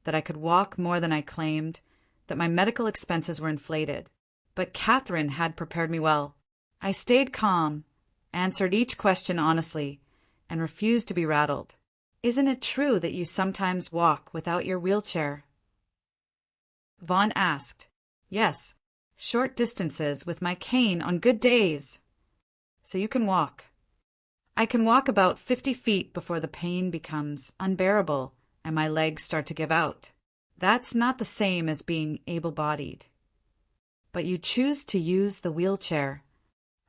that I could walk more than I claimed, that my medical expenses were inflated. But Catherine had prepared me well. I stayed calm, answered each question honestly, and refused to be rattled. "Isn't it true that you sometimes walk without your wheelchair?" Vaughn asked. "Yes, short distances with my cane on good days." "So you can walk?" "I can walk about 50 feet before the pain becomes unbearable and my legs start to give out. That's not the same as being able-bodied." "But you choose to use the wheelchair."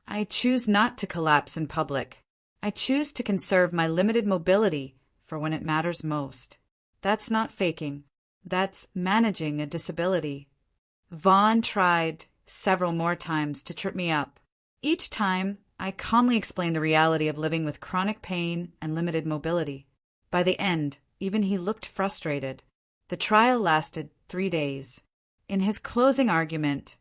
"I choose not to collapse in public. I choose to conserve my limited mobility for when it matters most. That's not faking. That's managing a disability." Vaughn tried several more times to trip me up. Each time, I calmly explained the reality of living with chronic pain and limited mobility. By the end, even he looked frustrated. The trial lasted 3 days. In his closing argument,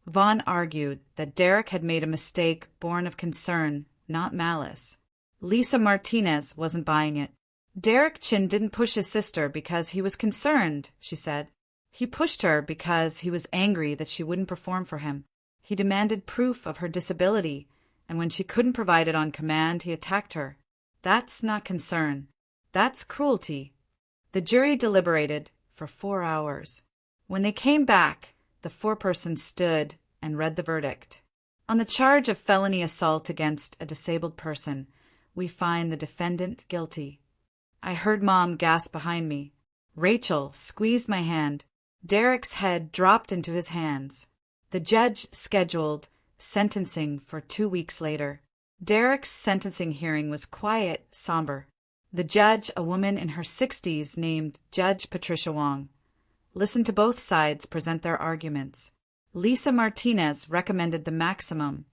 Vaughn argued that Derek had made a mistake born of concern, not malice. Lisa Martinez wasn't buying it. "Derek Chin didn't push his sister because he was concerned," she said. "He pushed her because he was angry that she wouldn't perform for him. He demanded proof of her disability, and when she couldn't provide it on command, he attacked her. That's not concern. That's cruelty." The jury deliberated for 4 hours. When they came back, the foreperson stood and read the verdict. "On the charge of felony assault against a disabled person, we find the defendant guilty." I heard Mom gasp behind me. Rachel squeezed my hand. Derek's head dropped into his hands. The judge scheduled sentencing for 2 weeks later. Derek's sentencing hearing was quiet, somber. The judge, a woman in her 60s named Judge Patricia Wong, listened to both sides present their arguments. Lisa Martinez recommended the maximum,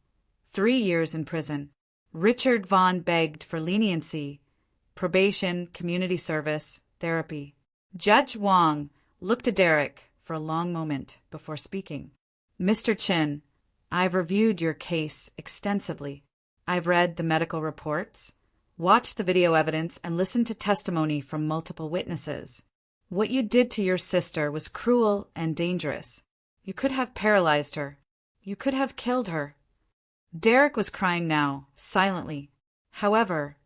3 years in prison. Richard Vaughn begged for leniency, probation, community service, therapy. Judge Wong looked at Derek for a long moment before speaking. "Mr. Chin, I've reviewed your case extensively. I've read the medical reports, watched the video evidence, and listened to testimony from multiple witnesses. What you did to your sister was cruel and dangerous. You could have paralyzed her. You could have killed her." Derek was crying now, silently. "However,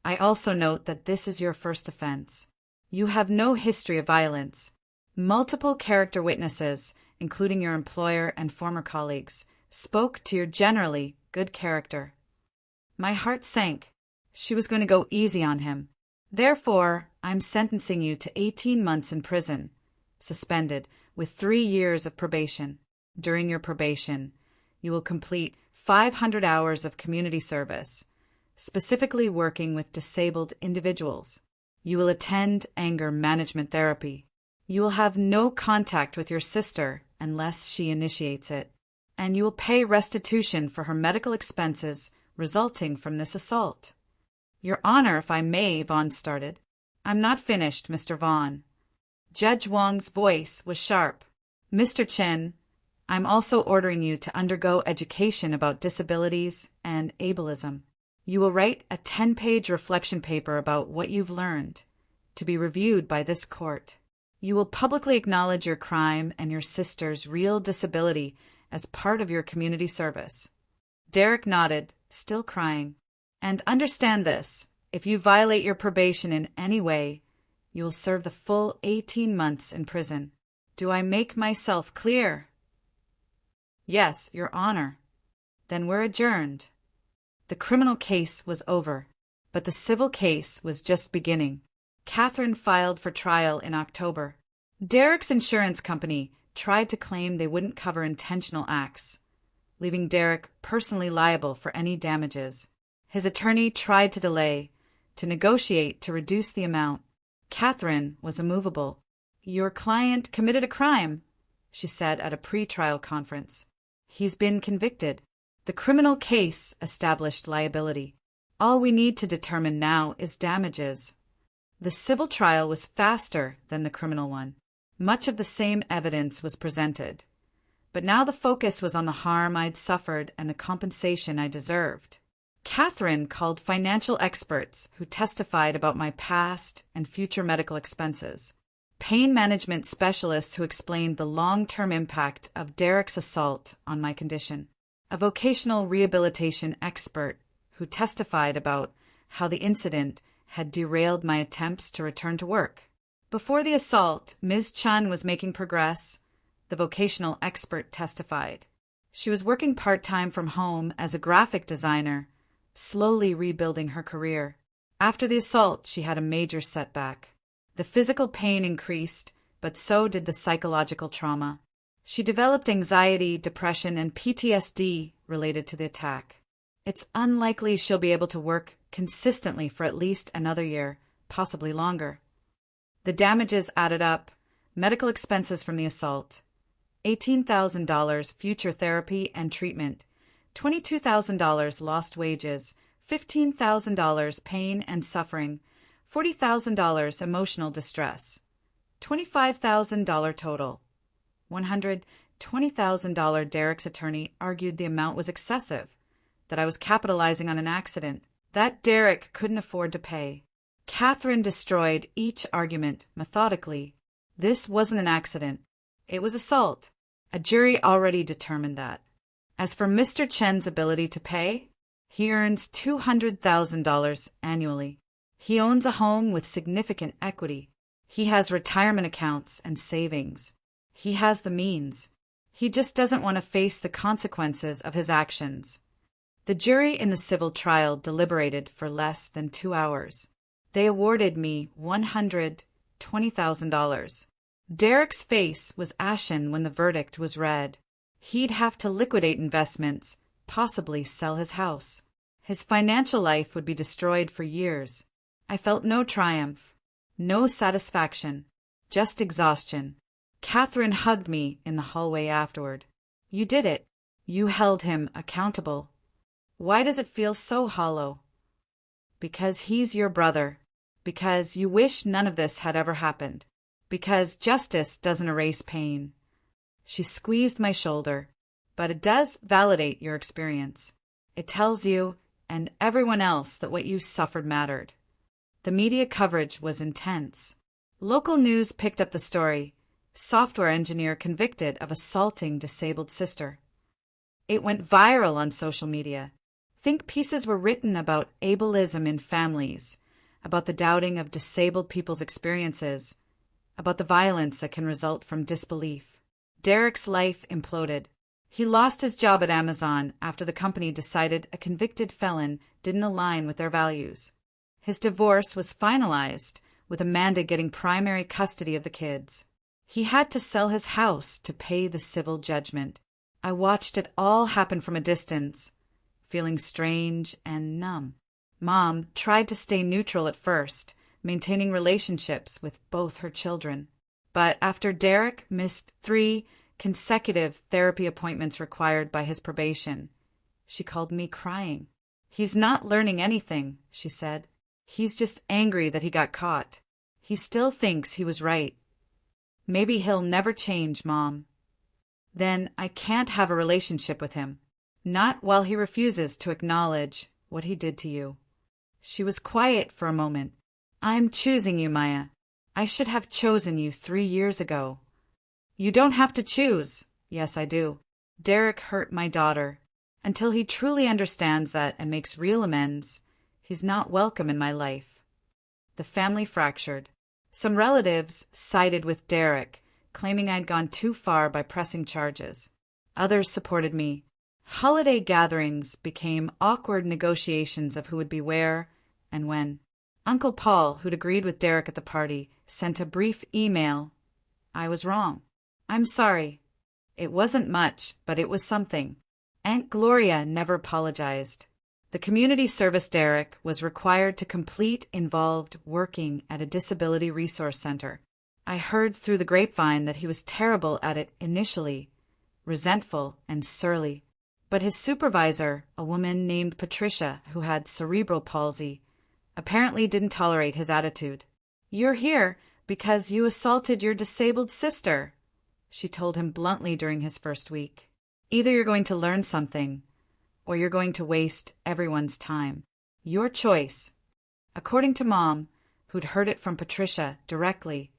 I also note that this is your first offense. You have no history of violence. Multiple character witnesses, including your employer and former colleagues, spoke to your generally good character." My heart sank. She was going to go easy on him. "Therefore, I'm sentencing you to 18 months in prison, suspended, with 3 years of probation. During your probation, you will complete 500 hours of community service, specifically working with disabled individuals. You will attend anger management therapy. You will have no contact with your sister unless she initiates it, and you will pay restitution for her medical expenses resulting from this assault." "Your Honor, if I may," Vaughn started. "I'm not finished, Mr. Vaughn." Judge Wong's voice was sharp. "Mr. Chen, I'm also ordering you to undergo education about disabilities and ableism. You will write a 10-page reflection paper about what you've learned, to be reviewed by this court. You will publicly acknowledge your crime and your sister's real disability as part of your community service. Derek nodded, still crying. And understand this, if you violate your probation in any way, you will serve the full 18 months in prison. Do I make myself clear? Yes, Your Honor. Then we're adjourned. The criminal case was over, but the civil case was just beginning. Catherine filed for trial in October. Derek's insurance company tried to claim they wouldn't cover intentional acts, leaving Derek personally liable for any damages. His attorney tried to delay, to negotiate to reduce the amount. Catherine was immovable. Your client committed a crime, she said at a pre-trial conference. He's been convicted. The criminal case established liability. All we need to determine now is damages. The civil trial was faster than the criminal one. Much of the same evidence was presented. But now the focus was on the harm I'd suffered and the compensation I deserved. Catherine called financial experts who testified about my past and future medical expenses. Pain management specialists who explained the long-term impact of Derek's assault on my condition. A vocational rehabilitation expert who testified about how the incident had derailed my attempts to return to work. Before the assault, Ms. Chun was making progress, the vocational expert testified. She was working part-time from home as a graphic designer, slowly rebuilding her career. After the assault, she had a major setback. The physical pain increased, but so did the psychological trauma. She developed anxiety, depression, and PTSD related to the attack. It's unlikely she'll be able to work consistently for at least another year, possibly longer. The damages added up: medical expenses from the assault, $18,000 future therapy and treatment, $22,000 lost wages, $15,000 pain and suffering, $40,000 emotional distress, $25,000 total. $120,000. Derek's attorney argued the amount was excessive, that I was capitalizing on an accident, that Derek couldn't afford to pay. Catherine destroyed each argument methodically. This wasn't an accident. It was assault. A jury already determined that. As for Mr. Chen's ability to pay, he earns $200,000 annually. He owns a home with significant equity. He has retirement accounts and savings. He has the means. He just doesn't want to face the consequences of his actions. The jury in the civil trial deliberated for less than 2 hours. They awarded me $120,000. Derek's face was ashen when the verdict was read. He'd have to liquidate investments, possibly sell his house. His financial life would be destroyed for years. I felt no triumph, no satisfaction, just exhaustion. Catherine hugged me in the hallway afterward. You did it. You held him accountable. Why does it feel so hollow? Because he's your brother. Because you wish none of this had ever happened. Because justice doesn't erase pain. She squeezed my shoulder. But it does validate your experience. It tells you and everyone else that what you suffered mattered. The media coverage was intense. Local news picked up the story. Software engineer convicted of assaulting disabled sister. It went viral on social media. Think pieces were written about ableism in families, about the doubting of disabled people's experiences, about the violence that can result from disbelief. Derek's life imploded. He lost his job at Amazon after the company decided a convicted felon didn't align with their values. His divorce was finalized, with Amanda getting primary custody of the kids. He had to sell his house to pay the civil judgment. I watched it all happen from a distance, feeling strange and numb. Mom tried to stay neutral at first, maintaining relationships with both her children. But after Derek missed 3 consecutive therapy appointments required by his probation, she called me crying. He's not learning anything, she said. He's just angry that he got caught. He still thinks he was right. Maybe he'll never change, Mom. then I can't have a relationship with him. Not while he refuses to acknowledge what he did to you. She was quiet for a moment. I'm choosing you, Maya. I should have chosen you 3 years ago. You don't have to choose. Yes, I do. Derek hurt my daughter. Until he truly understands that and makes real amends, he's not welcome in my life. The family fractured. Some relatives sided with Derek, claiming I'd gone too far by pressing charges. Others supported me. Holiday gatherings became awkward negotiations of who would be where and when. Uncle Paul, who'd agreed with Derek at the party, sent a brief email. I was wrong. I'm sorry. It wasn't much, but it was something. Aunt Gloria never apologized. The community service Derek was required to complete involved working at a disability resource center. I heard through the grapevine that he was terrible at it initially, resentful and surly. But his supervisor, a woman named Patricia who had cerebral palsy, apparently didn't tolerate his attitude. You're here because you assaulted your disabled sister, she told him bluntly during his first week. Either you're going to learn something, or you're going to waste everyone's time. Your choice. According to Mom, who'd heard it from Patricia directly,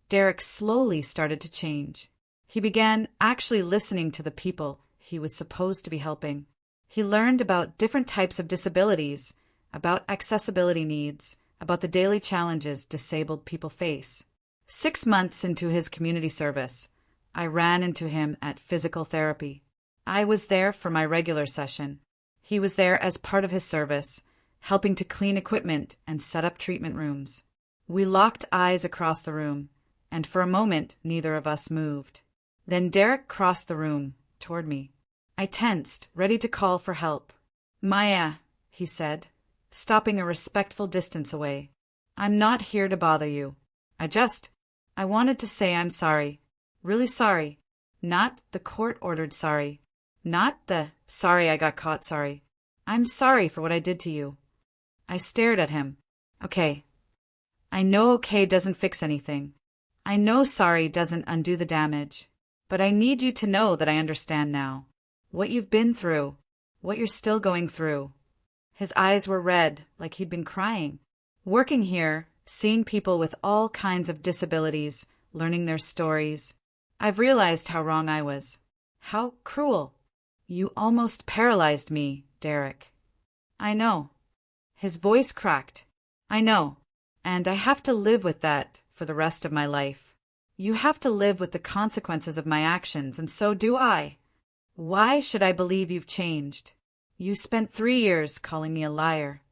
Derek slowly started to change. He began actually listening to the people he was supposed to be helping. He learned about different types of disabilities, about accessibility needs, about the daily challenges disabled people face. 6 months into his community service, I ran into him at physical therapy. I was there for my regular session. He was there as part of his service, helping to clean equipment and set up treatment rooms. We locked eyes across the room, and for a moment neither of us moved. Then Derek crossed the room toward me. I tensed, ready to call for help. Maya, he said, stopping a respectful distance away. I'm not here to bother you. I wanted to say I'm sorry. Really sorry. Not the court-ordered sorry. Not the sorry I got caught sorry. I'm sorry for what I did to you. I stared at him. Okay. I know okay doesn't fix anything. I know sorry doesn't undo the damage. But I need you to know that I understand now. What you've been through. What you're still going through. His eyes were red, like he'd been crying. Working here, seeing people with all kinds of disabilities, learning their stories, I've realized how wrong I was. How cruel. You almost paralyzed me, Derek. I know. His voice cracked. I know. And I have to live with that for the rest of my life. You have to live with the consequences of my actions, and so do I. Why should I believe you've changed? You spent 3 years calling me a liar.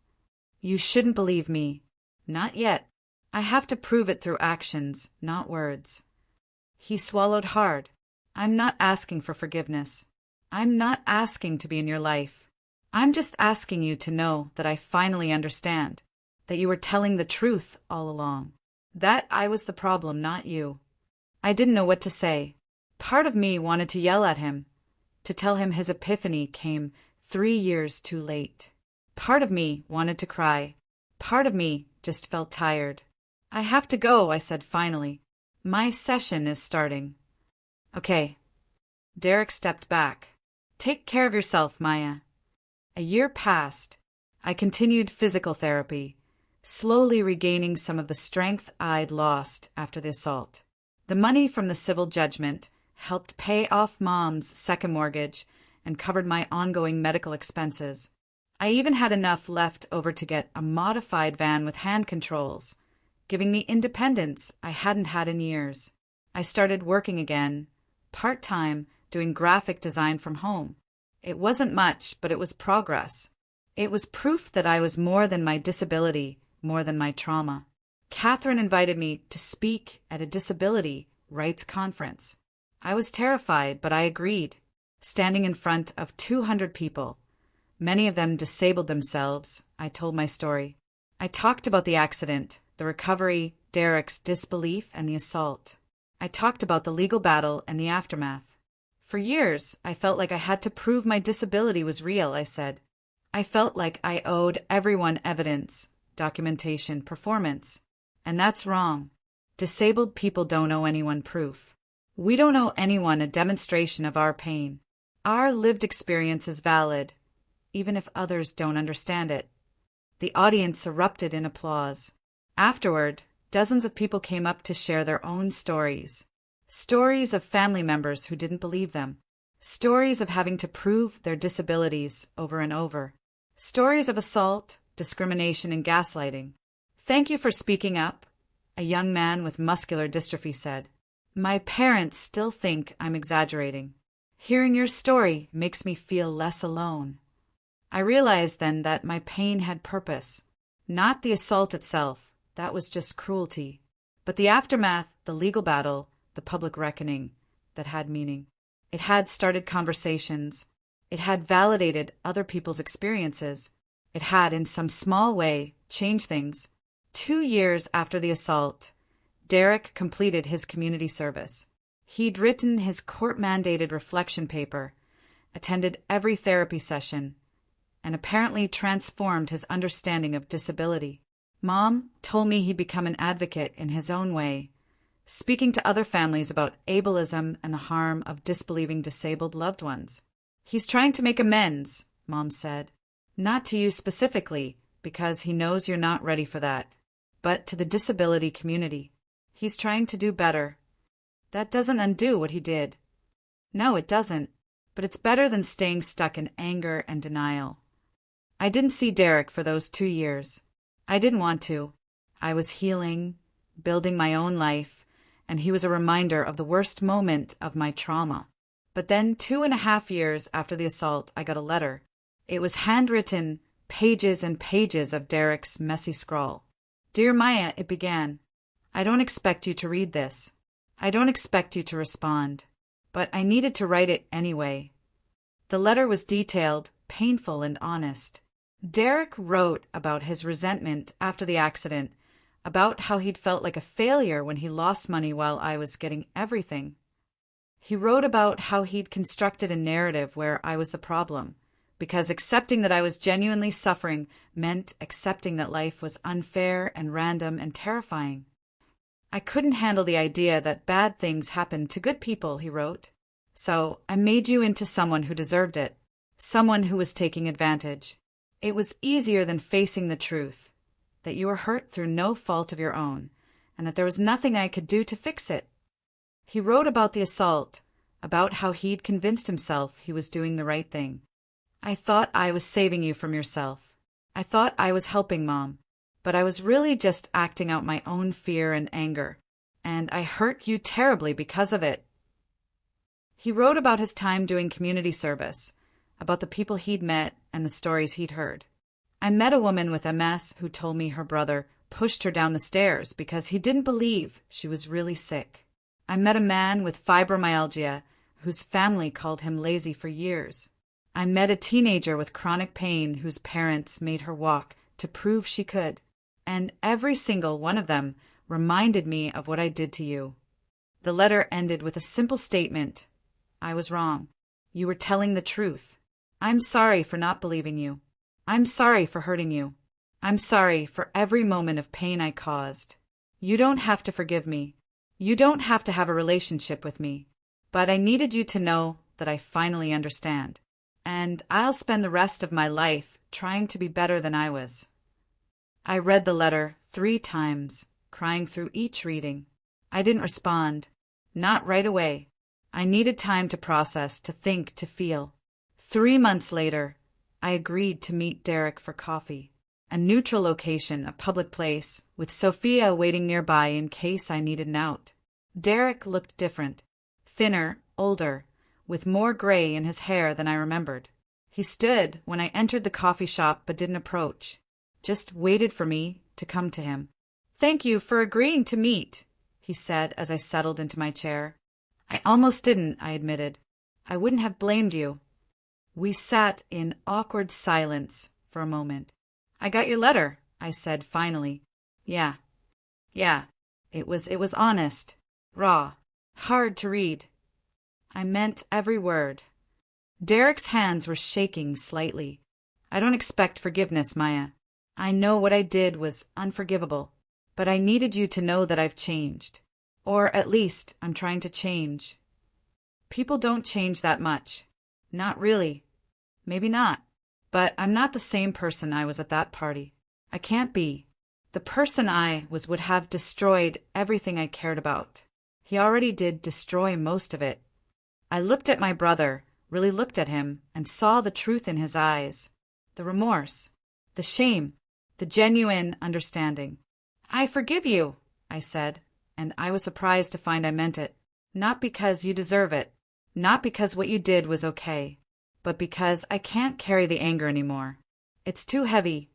You shouldn't believe me. Not yet. I have to prove it through actions, not words. He swallowed hard. I'm not asking for forgiveness. I'm not asking to be in your life. I'm just asking you to know that I finally understand, that you were telling the truth all along. That I was the problem, not you. I didn't know what to say. Part of me wanted to yell at him, to tell him his epiphany came 3 years too late. Part of me wanted to cry. Part of me just felt tired. I have to go, I said finally. My session is starting. Okay. Derek stepped back. Take care of yourself, Maya. A year passed. I continued physical therapy, slowly regaining some of the strength I'd lost after the assault. The money from the civil judgment helped pay off Mom's second mortgage and covered my ongoing medical expenses. I even had enough left over to get a modified van with hand controls, giving me independence I hadn't had in years. I started working again, part-time, doing graphic design from home. It wasn't much, but it was progress. It was proof that I was more than my disability, more than my trauma. Catherine invited me to speak at a disability rights conference. I was terrified, but I agreed. Standing in front of 200 people, many of them disabled themselves, I told my story. I talked about the accident, the recovery, Derek's disbelief, and the assault. I talked about the legal battle and the aftermath. For years, I felt like I had to prove my disability was real, I said. I felt like I owed everyone evidence, documentation, performance. And that's wrong. Disabled people don't owe anyone proof. We don't owe anyone a demonstration of our pain. Our lived experience is valid, even if others don't understand it." The audience erupted in applause. Afterward, dozens of people came up to share their own stories. Stories of family members who didn't believe them. Stories of having to prove their disabilities over and over. Stories of assault, discrimination, and gaslighting. "Thank you for speaking up," a young man with muscular dystrophy said. "My parents still think I'm exaggerating. Hearing your story makes me feel less alone." I realized then that my pain had purpose. Not the assault itself, that was just cruelty, but the aftermath, the legal battle, the public reckoning, that had meaning. It had started conversations. It had validated other people's experiences. It had, in some small way, changed things. 2 years after the assault, Derek completed his community service. He'd written his court-mandated reflection paper, attended every therapy session, and apparently transformed his understanding of disability. Mom told me he'd become an advocate in his own way, speaking to other families about ableism and the harm of disbelieving disabled loved ones. "He's trying to make amends," Mom said. "Not to you specifically, because he knows you're not ready for that, but to the disability community. He's trying to do better." That doesn't undo what he did. No, it doesn't, but it's better than staying stuck in anger and denial. I didn't see Derek for those 2 years. I didn't want to. I was healing, building my own life, and he was a reminder of the worst moment of my trauma. But then 2.5 years after the assault, I got a letter. It was handwritten, pages and pages of Derek's messy scrawl. "Dear Maya," it began, "I don't expect you to read this. I don't expect you to respond. But I needed to write it anyway." The letter was detailed, painful, and honest. Derek wrote about his resentment after the accident, about how he'd felt like a failure when he lost money while I was getting everything. He wrote about how he'd constructed a narrative where I was the problem, because accepting that I was genuinely suffering meant accepting that life was unfair and random and terrifying. "I couldn't handle the idea that bad things happened to good people," he wrote. "So I made you into someone who deserved it, someone who was taking advantage. It was easier than facing the truth, that you were hurt through no fault of your own, and that there was nothing I could do to fix it." He wrote about the assault, about how he'd convinced himself he was doing the right thing. "I thought I was saving you from yourself. I thought I was helping Mom, but I was really just acting out my own fear and anger, and I hurt you terribly because of it." He wrote about his time doing community service, about the people he'd met and the stories he'd heard. "I met a woman with MS who told me her brother pushed her down the stairs because he didn't believe she was really sick. I met a man with fibromyalgia whose family called him lazy for years. I met a teenager with chronic pain whose parents made her walk to prove she could. And every single one of them reminded me of what I did to you." The letter ended with a simple statement. "I was wrong. You were telling the truth. I'm sorry for not believing you. I'm sorry for hurting you. I'm sorry for every moment of pain I caused. You don't have to forgive me. You don't have to have a relationship with me. But I needed you to know that I finally understand. And I'll spend the rest of my life trying to be better than I was." I read the letter 3 times, crying through each reading. I didn't respond. Not right away. I needed time to process, to think, to feel. 3 months later, I agreed to meet Derek for coffee. A neutral location, a public place, with Sophia waiting nearby in case I needed an out. Derek looked different. Thinner, older, with more gray in his hair than I remembered. He stood when I entered the coffee shop but didn't approach. Just waited for me to come to him. "Thank you for agreeing to meet," he said as I settled into my chair. "I almost didn't," I admitted. "I wouldn't have blamed you." We sat in awkward silence for a moment. "I got your letter," I said finally. Yeah. It was honest, raw, hard to read. I meant every word." Derek's hands were shaking slightly. "I don't expect forgiveness, Maya. I know what I did was unforgivable, but I needed you to know that I've changed. Or at least I'm trying to change. People don't change that much. Not really. Maybe not. But I'm not the same person I was at that party. I can't be. The person I was would have destroyed everything I cared about. He already did destroy most of it. I looked at my brother, really looked at him, and saw the truth in his eyes. The remorse. The shame. The genuine understanding. "I forgive you," I said, and I was surprised to find I meant it. Not because you deserve it. Not because what you did was okay. But because I can't carry the anger anymore. It's too heavy.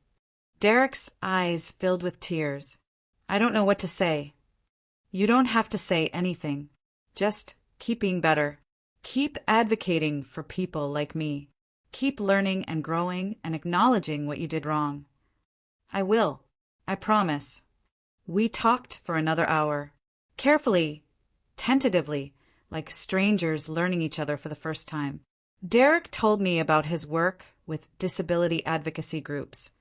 Derek's eyes filled with tears. I don't know what to say. You don't have to say anything. Just keep being better. Keep advocating for people like me. Keep learning and growing and acknowledging what you did wrong. I will. I promise. We talked for another hour. Carefully, tentatively, like strangers learning each other for the first time. Derek told me about his work with disability advocacy groups,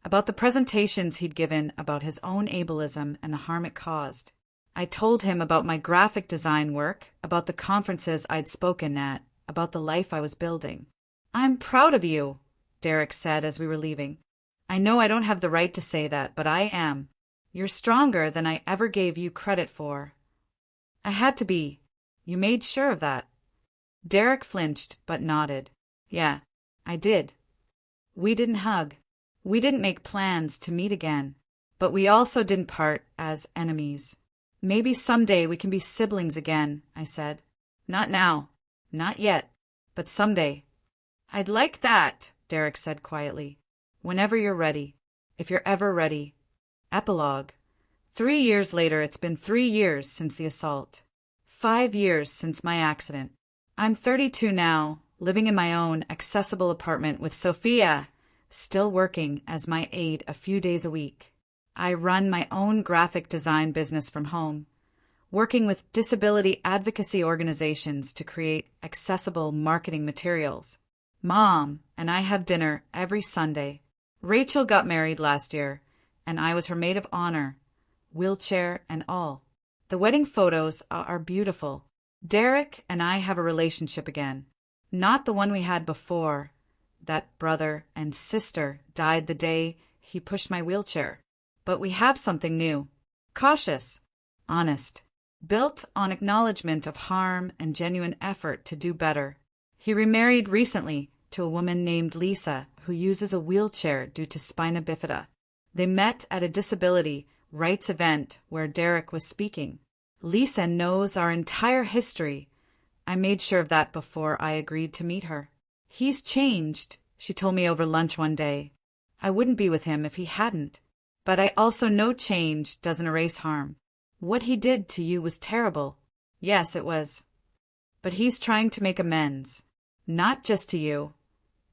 about the presentations he'd given about his own ableism and the harm it caused. I told him about my graphic design work, about the conferences I'd spoken at, about the life I was building. "I'm proud of you," Derek said as we were leaving. "I know I don't have the right to say that, but I am. You're stronger than I ever gave you credit for." I had to be. You made sure of that. Derek flinched but nodded. Yeah, I did. We didn't hug. We didn't make plans to meet again. But we also didn't part as enemies. "Maybe someday we can be siblings again," I said. "Not now. Not yet. But someday." "I'd like that," Derek said quietly. "Whenever you're ready. If you're ever ready." Epilogue. 3 years later, it's been 3 years since the assault. 5 years since my accident. I'm 32 now, living in my own accessible apartment with Sophia, still working as my aide a few days a week. I run my own graphic design business from home, working with disability advocacy organizations to create accessible marketing materials. Mom and I have dinner every Sunday. Rachel got married last year, and I was her maid of honor, wheelchair and all. The wedding photos are beautiful. Derek and I have a relationship again. Not the one we had before. That brother and sister died the day he pushed my wheelchair. But we have something new. Cautious. Honest. Built on acknowledgement of harm and genuine effort to do better. He remarried recently to a woman named Lisa who uses a wheelchair due to spina bifida. They met at a disability rights event where Derek was speaking. Lisa knows our entire history. I made sure of that before I agreed to meet her. "He's changed," she told me over lunch one day. I wouldn't be with him if he hadn't. But I also know change doesn't erase harm. What he did to you was terrible. Yes, it was. But he's trying to make amends. Not just to you,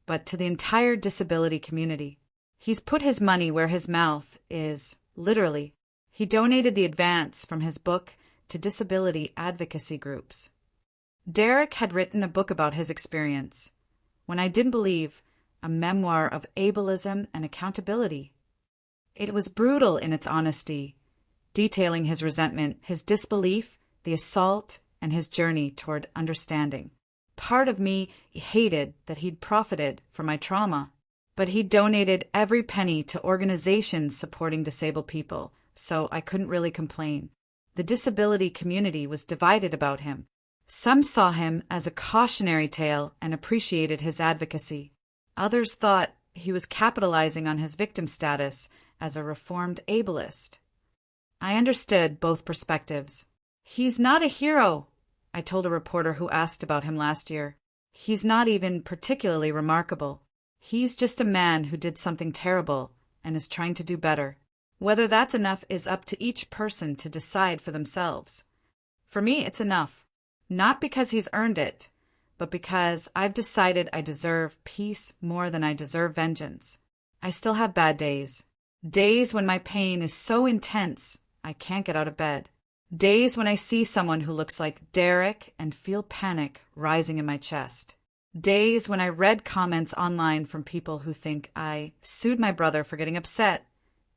but to the entire disability community. He's put his money where his mouth is, literally. He donated the advance from his book to disability advocacy groups. Derek had written a book about his experience. When I didn't believe, a memoir of ableism and accountability. It was brutal in its honesty, detailing his resentment, his disbelief, the assault, and his journey toward understanding. Part of me hated that he'd profited from my trauma, but he donated every penny to organizations supporting disabled people, so I couldn't really complain. The disability community was divided about him. Some saw him as a cautionary tale and appreciated his advocacy. Others thought he was capitalizing on his victim status as a reformed ableist. I understood both perspectives. "He's not a hero," I told a reporter who asked about him last year. "He's not even particularly remarkable. He's just a man who did something terrible and is trying to do better. Whether that's enough is up to each person to decide for themselves. For me, it's enough. Not because he's earned it, but because I've decided I deserve peace more than I deserve vengeance. I still have bad days. Days when my pain is so intense I can't get out of bed. Days when I see someone who looks like Derek and feel panic rising in my chest. Days when I read comments online from people who think I sued my brother for getting upset,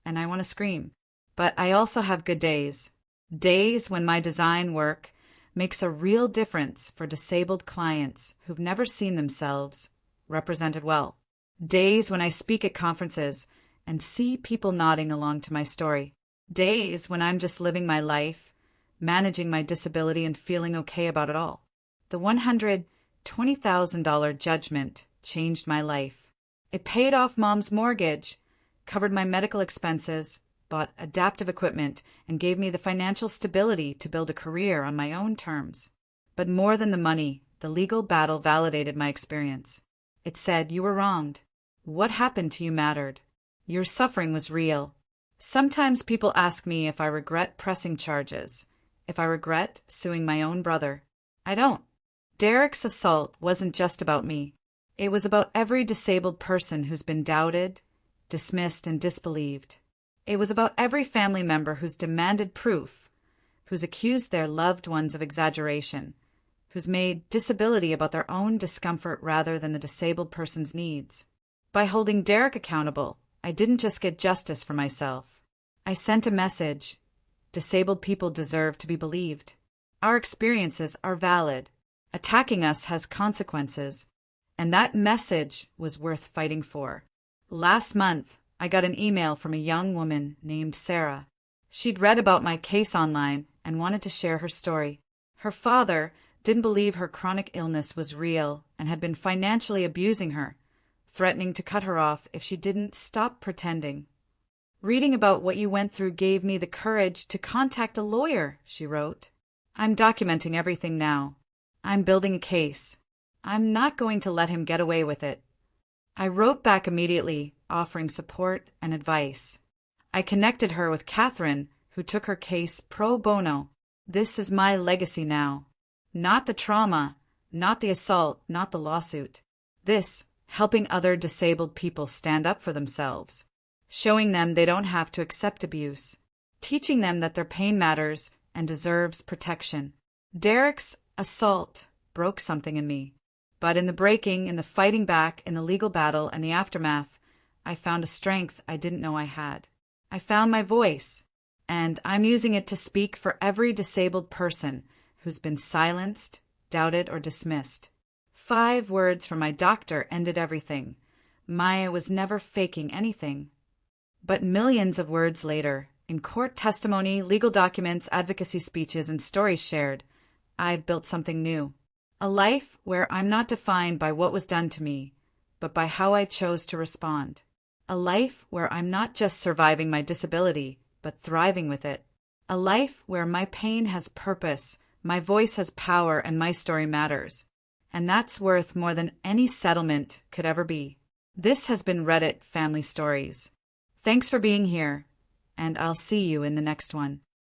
and I want to scream. But I also have good days. Days when my design work makes a real difference for disabled clients who've never seen themselves represented well. Days when I speak at conferences and see people nodding along to my story. Days when I'm just living my life, managing my disability and feeling okay about it all. The $120,000 judgment changed my life. It paid off Mom's mortgage, covered my medical expenses, bought adaptive equipment, and gave me the financial stability to build a career on my own terms. But more than the money, the legal battle validated my experience. It said, you were wronged. What happened to you mattered. Your suffering was real. Sometimes people ask me if I regret pressing charges, if I regret suing my own brother. I don't. Derek's assault wasn't just about me. It was about every disabled person who's been doubted, dismissed, and disbelieved. It was about every family member who's demanded proof, who's accused their loved ones of exaggeration, who's made disability about their own discomfort rather than the disabled person's needs. By holding Derek accountable, I didn't just get justice for myself. I sent a message. Disabled people deserve to be believed. Our experiences are valid. Attacking us has consequences. And that message was worth fighting for. Last month, I got an email from a young woman named Sarah. She'd read about my case online and wanted to share her story. Her father didn't believe her chronic illness was real and had been financially abusing her, threatening to cut her off if she didn't stop pretending. Reading about what you went through gave me the courage to contact a lawyer, she wrote. I'm documenting everything now. I'm building a case. I'm not going to let him get away with it. I wrote back immediately, offering support and advice. I connected her with Catherine, who took her case pro bono. This is my legacy now. Not the trauma, not the assault, not the lawsuit. This, helping other disabled people stand up for themselves. Showing them they don't have to accept abuse. Teaching them that their pain matters and deserves protection. Derek's assault broke something in me. But in the breaking, in the fighting back, in the legal battle, and the aftermath, I found a strength I didn't know I had. I found my voice, and I'm using it to speak for every disabled person who's been silenced, doubted, or dismissed. 5 words from my doctor ended everything. Maya was never faking anything. But millions of words later, in court testimony, legal documents, advocacy speeches, and stories shared, I've built something new. A life where I'm not defined by what was done to me, but by how I chose to respond. A life where I'm not just surviving my disability, but thriving with it. A life where my pain has purpose, my voice has power, and my story matters. And that's worth more than any settlement could ever be. This has been Reddit Family Stories. Thanks for being here, and I'll see you in the next one.